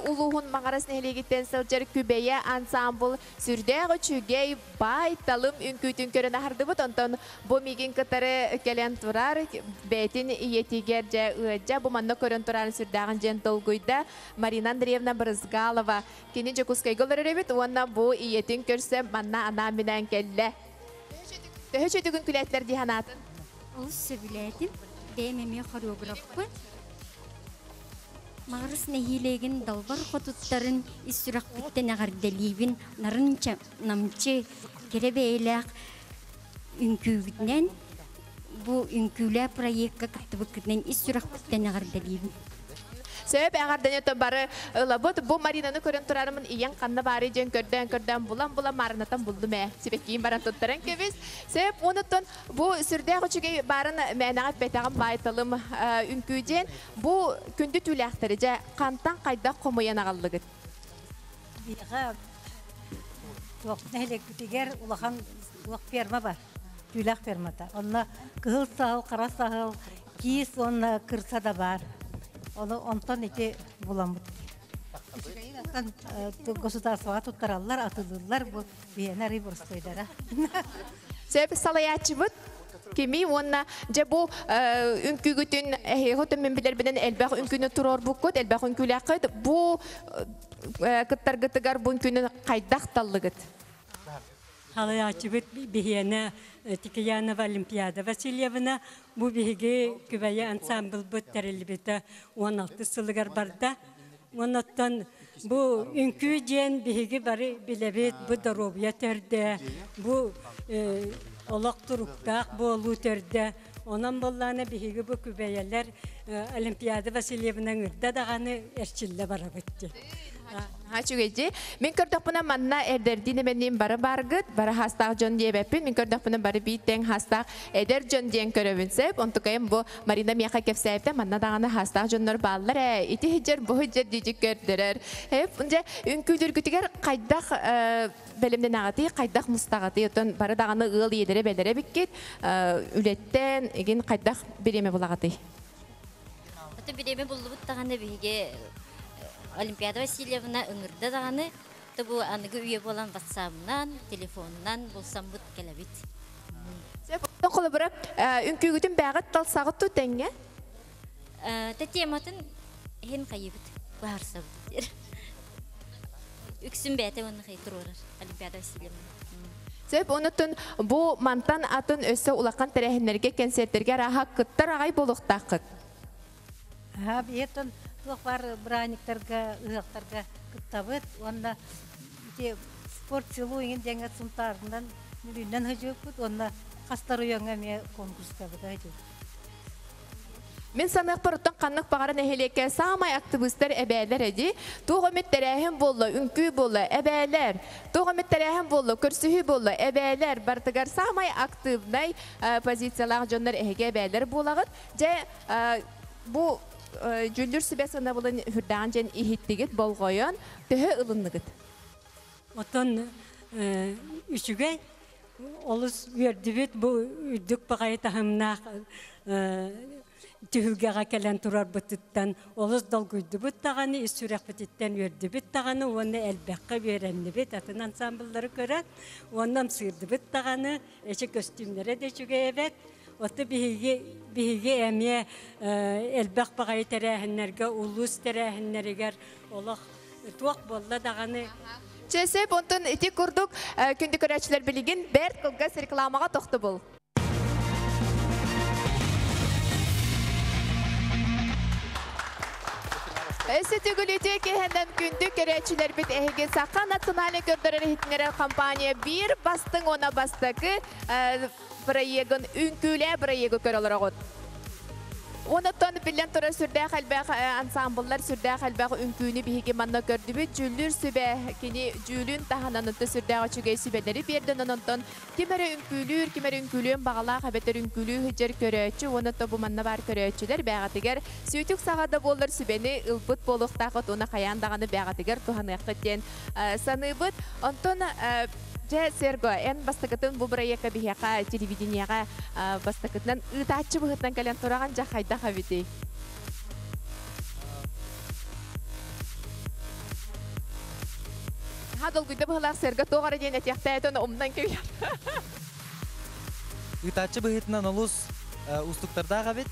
Улуғын мағарас нәйлегеттен сылжар күбәйе ансамбл сүрдәғі чүгей бай талым үнкүйтін көрін ағырды бұд. Онтан бұ меген кітары кәлен тұрар, бәйтін иетігер жа ұйджа бұ манны көрін тұрарын сүрдәғын жен толгүйді Марина Андреевна Брызгалова. Кені жа күскай ғылыр өребет, онна бұ иетін көрсі манна ана менен кәлі. Төхі чөтігін күләттер дейханатын?
Ол сөбіләтін, бәймеме хореографы. Мағырыс нәхилеген далбар қотуттарын исүрақ біттен ағарделейбін нарынча намчы керебейләқ үнкүйгіднен бұ үнкүйлә проектқа кіттібікіднен исүрақ біттен ағарделейбін.
Сөйіп әғардан өтін бары ұлабыд, бұл Маринаны көрін тұрарымын иен қанны бары жен көрден бұлан марынатан бұлды мә. Себек кейін баран тұттаран көбіз. Сөйіп оныттын бұл сүрдәғі жүгей барын мәнағат бәтағын байтылым үнкүйден бұл күнді түләқтірі жа қантан қайда қомыян ағалығыд.
Биға тоқтын әлек күтігер ұлақан ұлақ перма бар. Түләқ пермата. Онына қығыл сағыл, қара сағыл, кейіс онына кырса да бар. Оны онтан эти буламыт. Государствоға туттаралар, атылылар, бұл бейенер иборстойдара.
Сөйіп салаячы бұд, кеми онна же бұл үнкүгітін әйғытын мен білер бінен әлбәқ үнкүні тұрор бұққыд, әлбәқ үнкүлі ақыд, бұл кыттар-гытыгар бұл үнкүні қайдақ таллығыд.
Халаячыбыт бихиана Тикаянова Олимпиада Васильевна бу биһиги күбәйе ансамбл бут тәрелбете 16 сылыгар барда. Оннан бу үнкү ден биһиги бары билебет бу доробия терде. Бу олак туруктак болу терде. Онан болланы биһиги бу күбәйеләр Олимпиада Васильевна үрдә даганы эрчилле бара битте.
Хачугеji, min kördak puna manna erderdine benim bara bargıt, bara hastaq jon diye bepin, min kördak puna bara biten hastaq eder jon diyen körövünsep, ontukayım bu Marina Miyaka kefsayipte manna dağına hastaq jonlar bağlar, iti hiccer bu hiccer diyecek gördürer. Hep önce ünküdür gütüger kaydak belimden ağatı, kaydak mustağatı, yotan bara dağına ığıl yedere belere bikkit, ületten egin kaydak birime bulağatı.
Hatta birime bulduğut dağına bihige Олимпиада Васильевна ыңырда дағаны, бұл анығы үйе болан ватсабынан, телефонынан болсам бұд кәләбет.
Сәп қолы бұрап, үнкүйгітін бәғіт талсағыт тұт әңге?
Тәтематын хен қайыбыт, бағарса бұд. Үксін бәті оны қай тұрыр, Олимпиада Васильевна.
Сәп онытын бұл мантан атын өсі ұлаққан тәрәхінлерге кәнсеттерге рахақ күттар ағай болуқтақыт.
Бейетін бар браниктарға, ұяқтарға күттабыт, онда спорт силу еңін жәңі сұнтарынан мүлінен ғажып бұд, онда қастар ұяңа ме конкурска бұд ғажып.
Мен санық бұрыттың қанық бағарын әхелеке самай активистер әбәлер әді, туғымет тәрәхім болы, үнкі болы, әбәлер, туғымет тәрәхім болы, көрсіхі болы, әбәлер, бартығар самай активнай позициялар жонлар әхеге әбәлер болағыд, жә бұл Жүлдір сүбәсіна бұлын хүрдаған жән ихиттігіт болғойын, төхі ұлынығыт.
Отын үшігей, олыс өрді бет бұл үдік бағай тағымнақ түхілгеға кәлін тұрар бұттыттан, олыс долгүйді бұттағаны, үсүрәк бұттыттан өрді бұттағаны, оны әлбәққа беренді бет, атын ансамбылары көрәт, оннан сырды бұттағаны, әші көстімлері де жүге әбет, Оты биһиге әмие әлбәқ бағай тәрәхінлерге, улус тәрәхінлерігер олақ туақ болла дағаны.
Чесеп, онтын ити күрдік күнді көрәтшілер білігін бәрт қылғас рекламаға тоқты бұл. Өсі түгіліте кехенден күнді көрәтшілер біт әйге саққа национальный көрдірі хитнері компания бір бастың она бастықы проегін үнкүлі проегі көрілер оғыд. Onotton bilen tora sürdə xəlbə ansambullar sürdə xəlbə ünküyünü bihigi manna gördübü cüllür sübə kini cülün tahananıtı sürdə açıgay sübələri birdən onotton kimərə ünkülüyün bağala xəbətər ünkülüyü hıcır körəçü onotto bu manna var körəçülər bəğatigar süytük sağada bollar sübəni ılbıt boluqtaqıt ona xayandağını bəğatigar tuhanıqıtен sanıbıt onton Серго, эн бастакытын бу проекта бихяка телевидениега бастакытынан ытачы быгытнан кален тураган жахайда хабити. Хадол гүдө быгылак Серго тогара ден этяктайтын умдан кебер.
Ытачы быгытнан олус устуктарда бит.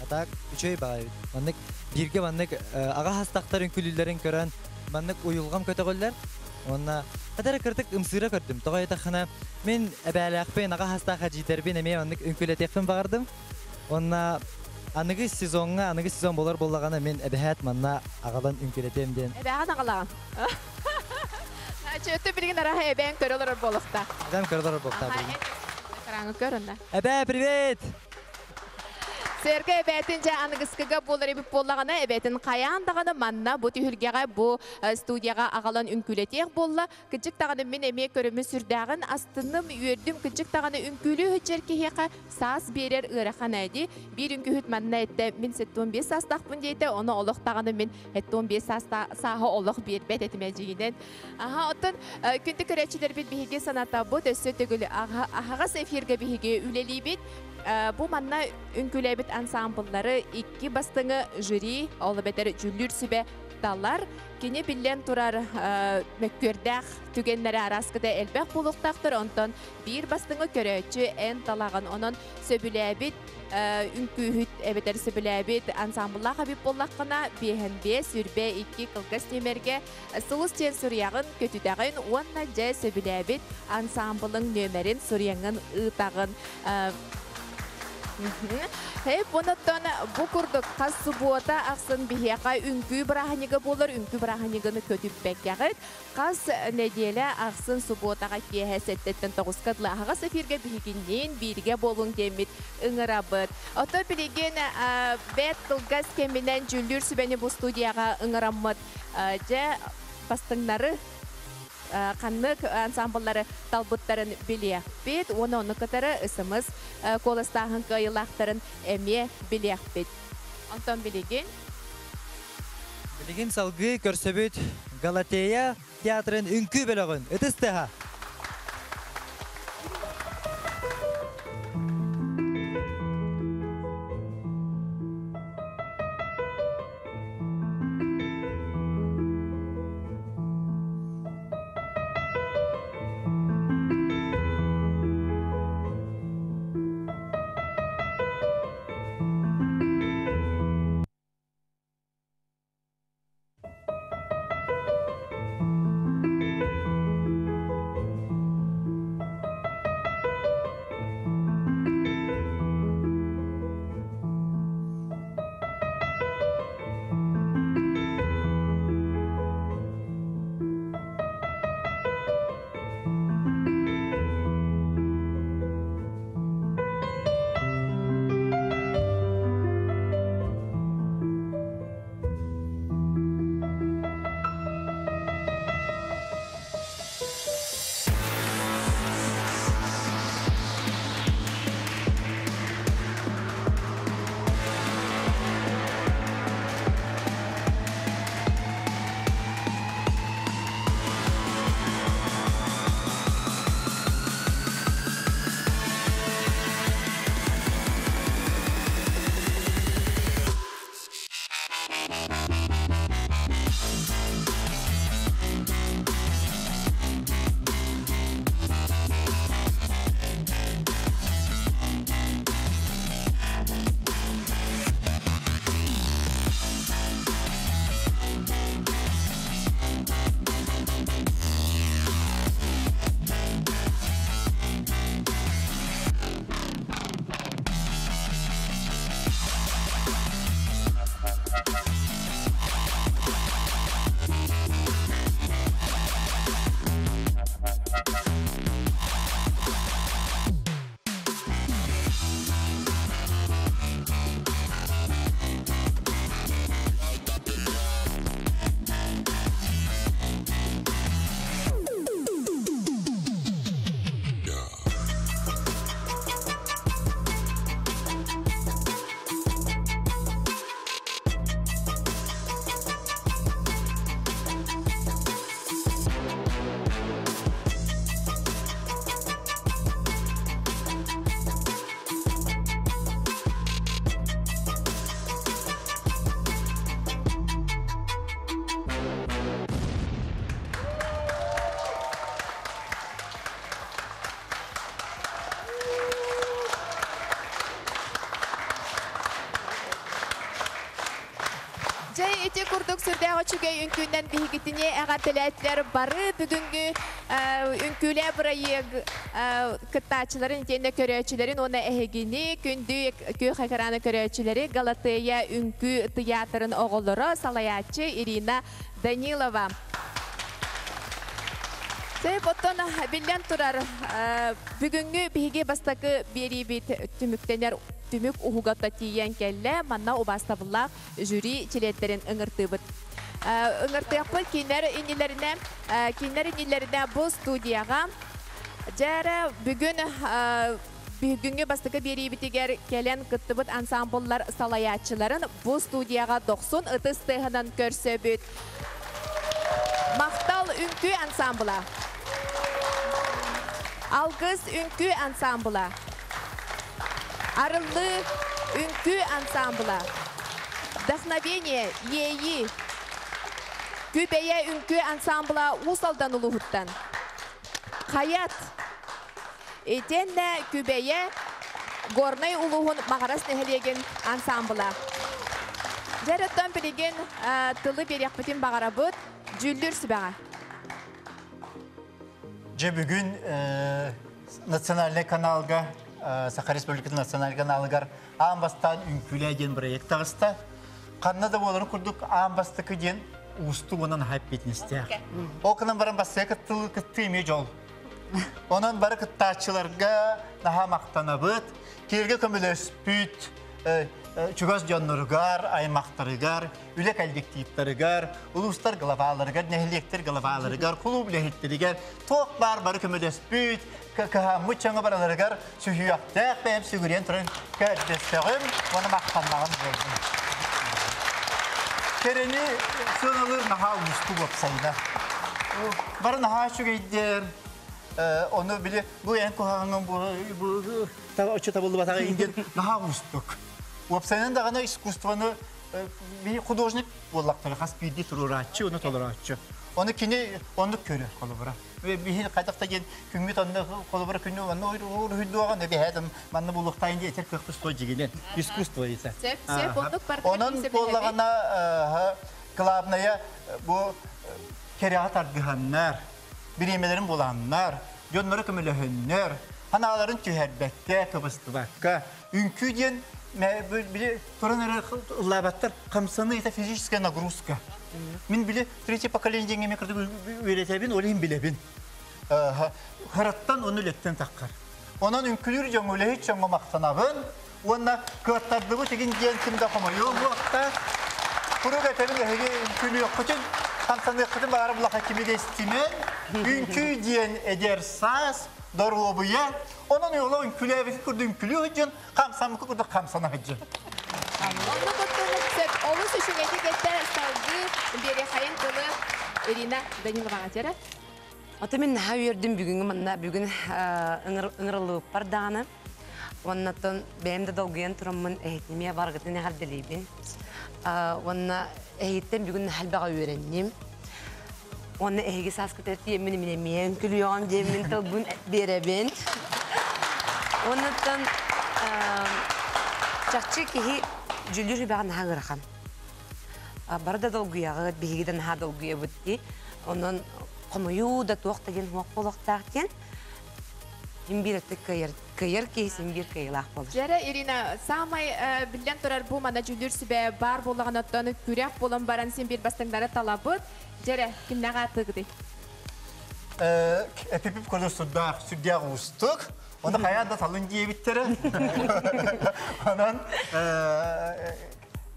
Атак үчөй бай. Маннык бирге маннык ага хастактар үнкүлүлөрүн көрөн маннык уюлгам көтөгөллөр. Онна Адара кырдык ымсыра көрдüm. Тоғай тақына мен әбәләқпен аға хастаға жидербен әме анық үнкөлетекпен бағардым. Онна анығы сезон болар болағаны мен әбәхәт манна ағалан үнкөлетемден.
Әбәған ағалаған. Өтті білген араға әбән көрілер болықта.
Әбән көрілер болықта.
Қараңы көрінді.
Әбә, привет!
Серге эбетинче анығысқыға болар ебіп болағана эбетин қаяндағаны манна бұ түйілгеға бұ студияға ағалан үнкілетек болла. Күнчік тағаны мен әме көрімі сүрдәғын астыным үйердім күнчік тағаны үнкілі хүтчер кехеқа сас берер ұрақан әді. Bir үнкіхіт манна әтті мен 15 састақпын дейді, оны олық тағаны мен 15 сағы олық бербет әтіме жегінен. Оттын күнті көрәтшілер бет бейге саната бұ төсі түгілі ағағас эфирге бейге үлелей бет. Бу манна үнкүләбит ансамбллары 2 бастыңы жюри, олы бетер жүллүр сүбе талар. Кене билен турар мәккөрдәк түгеннәре араскыда әлбәк булуктактыр. Онтон bir бастыңы көрәчү эн талагын онон сөбүләбит үнкүһүт эбетер сөбүләбит ансамблла хабип боллаккына бехенбе сүрбе 2 кылгас темерге сылыс тен сурягын көтүдәгын онна жә сөбүләбит ансамблың нөмерин суряңын ытагын Хеп, онаттан бұ күрдік қас субуата ақсын бігеға үнкі біраханиға болыр, үнкі біраханиганы көтіп бәккәғыд. Қас неделі ақсын субуатаға кеге сәттеттен тоғызқадылы ағас эфирге бігінен бірге болуң демет ұңырабыд. Ота білеген бәт қылғас кемінен жүлдір сүбәні бұл студияға ұңырамыд. Жа бастыңнары қаннық ансамблары талбыттарын білек бет, оны кітары ысымыз колыстағын қайылақтарын әме білек бет. Антон білеген?
Білеген салғы көрсөбіт Галатея театрын үнкі білігін. Үтістіға?
Жай ити курдук сүрдәгә чүгәй үнкүннән бихигитине әгәтеләтләр бары бүгүнгү үнкүлә проект кыттачыларын тенде көрәчиләрен оны әһегини күндү кө хакараны көрәчиләре Галатея үнкү театрын оголлары салаячы Ирина Данилова. Сәй боттон билен турар бүгүнгү биһиге бастакы берибит түмүктенер түмүк уһугатта тиен келле манна убастабылла жюри чилеттерин ыңыртыбыт. Ыңыртыяпы кинер инилерine бу студияга жара бүгүнгү бастакы берибитигер келен кыттыбыт ансамбльлар салаячыларын бу студияга 90 ытыс тыгынан көрсөбүт. Мактал үнкү ансамбла. Алгыз үнкү ансамбла. Арылы үнкү ансамбла. Вдохновение ЕИ. Күбeye үнкү ансамбла усалдан улуһуттан. Хаят. Этенне күбeye горнай улуһун мағарас нехелеген ансамбла. Жараттан билеген тылы берекпетин бағарабыт жүлдүр сибаға.
Же бүгін национальный каналға, Саха Республикасы национальный каналығар Амбастан үнкүләген проект тағыста. Қаннада боларын күрдік Амбастықы ден ұсты онын хайп бетіністі. Оқынан баран басыя кытты еме жол. Онын бары кыттачыларға наға мақтанабыт, келге көмілес бүт, чугас жонноргар, аймақтарыгар, үлек әлдектейіптарыгар, улустар главаларыгар, нәхілектер главаларыгар, клуб ләхеттерігер, тоқлар бары көмілес бүт, мұт жаңы бараларыгар, сүйіяқтақ бәйім сүгірен тұрын кәрдестіғім, оны мақтанмағын болдым. Керені сөнілір наға ұлысты көпсайда. Бары наға шүгейдер, оны біле, бұл ән көғаңын бұл ұчыта болды батаға енген наға ұлыстық. Уапсайнан дағана искусствоны художник боллақтары қас бейді тұруратчы, оны толыратчы. Оны кене, оны көрі қолы бұра. Бейін қайдақта ген күнгет оны қолы бұра күнне, оны үйді оған өбе әдім, манны бұлықтайын де етер көқті стой жегенен. Искусство есі. Оның болағана қылабыная бұл кереғат арғығаннар, біремелерін боланlar, жонлары көміліхіннер, ханаларын түйәрбәкке, кыбыстыбаққа, үнкүйден Били туран лабаттар камсаны это физическая нагрузка. Мин били третье поколение неме кырды үйрөтөбүн, олин билебин. Хараттан оны леттен таккар. Онан үнкүлүр жаңылы хеч жаңга мактанабын. Онна кыттарды деген ден кимде комойу вакытта. Курага тебин эге үнкүлү окчун камсаны кытын баары булака кимиге истимен. Үнкү ден эдерсас Дорубуя, onun yolu ünkülüye ünkülü hıcın, kamsamı kurdu kamsana hıcın.
Onu kutlamak Олус үшін етекетті салғы бері қайын тұлы Ирина Даниловаға жері?
Аты мен наға өрдім бүгін ыңырылы бар дағаны. Оннаттан бәйімді долгыян тұрамын әйетнеме барғытын әғарделейбін. Онна әйеттен бүгін әлбаға өреннем. Оны әйге саскытетті емін мен күлі оған демін тұлбын беребен. Оннаттан чақчы кеге жүлдер баған ғырақам. Барда долгыяғы, бейгеден ға долгыя бұтты. Онын қомыю да тоқтаген оқ болықтақтен. Имбиретті кайыр кейсін бір кайылақ болыр.
Жәрі, Ирина, самай білден тұрар бұл мана жүлдер сүбе бар болған оттаны күрек болын баран сен бір бастыңдары талабыд. Жәрі, кімнәға атығыды?
Әпепіп көрді сүрдияғы ұстық. Оны қаяда талын дие біттері. Онан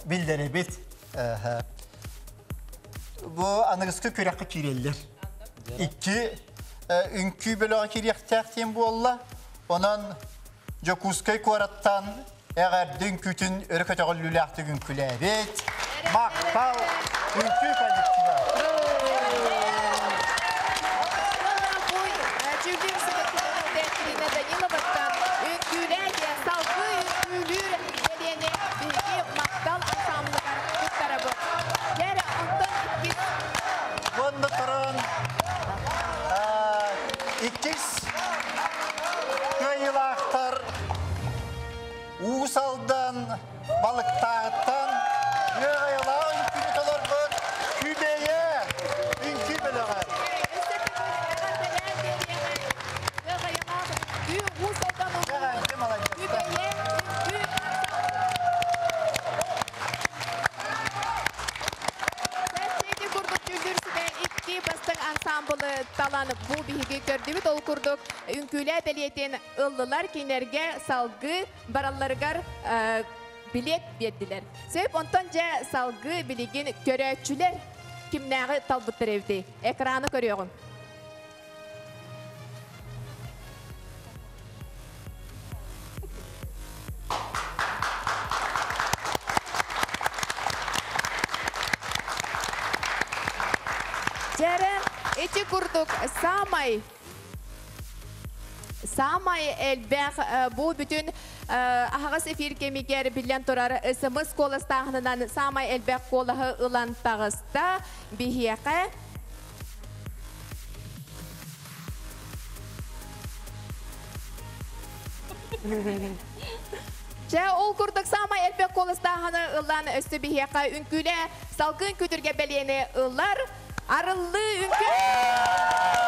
білдері бет. Бұл анығызқы көрекқі керелдер. Iki ünkü bölüğü kiriyaktaktien bolla. Ondan Jokuskay korattan eğer dünkütün örkötüğü lülahtı günkülebet. Maktal ünkü kaliptiler. İkiz kıyılaktar Uğusal'dan, balıktağıttan Yığıyla ünkünü
көрдүбүт ол курдук үңкүлэ белиетен ыллылар кинерге салгы баралларгар билет бердилер. Сөйп онтон же салгы билигин көрөчүлер кимнәгы талбыттыр эвди. Экраны көрөөгүн. Жәрі эти курдук самай элбэх бу бүтүн ахагас эфир кемигер билен турар СМС коластагынан самай элбэх колахы ылан тагыста бихияка Жа ол курдук самай элбэх коластаганы ылан өстү бихияка үңкүле салкын күтүрге белени ылар арыллы үңкү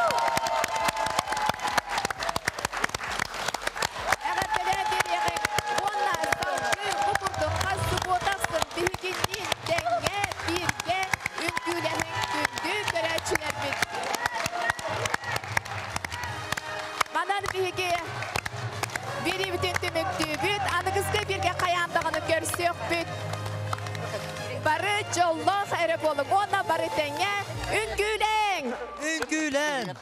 Бары жоллох әрі болу, ona бары тәңе, үңгілен!
Үңгілен!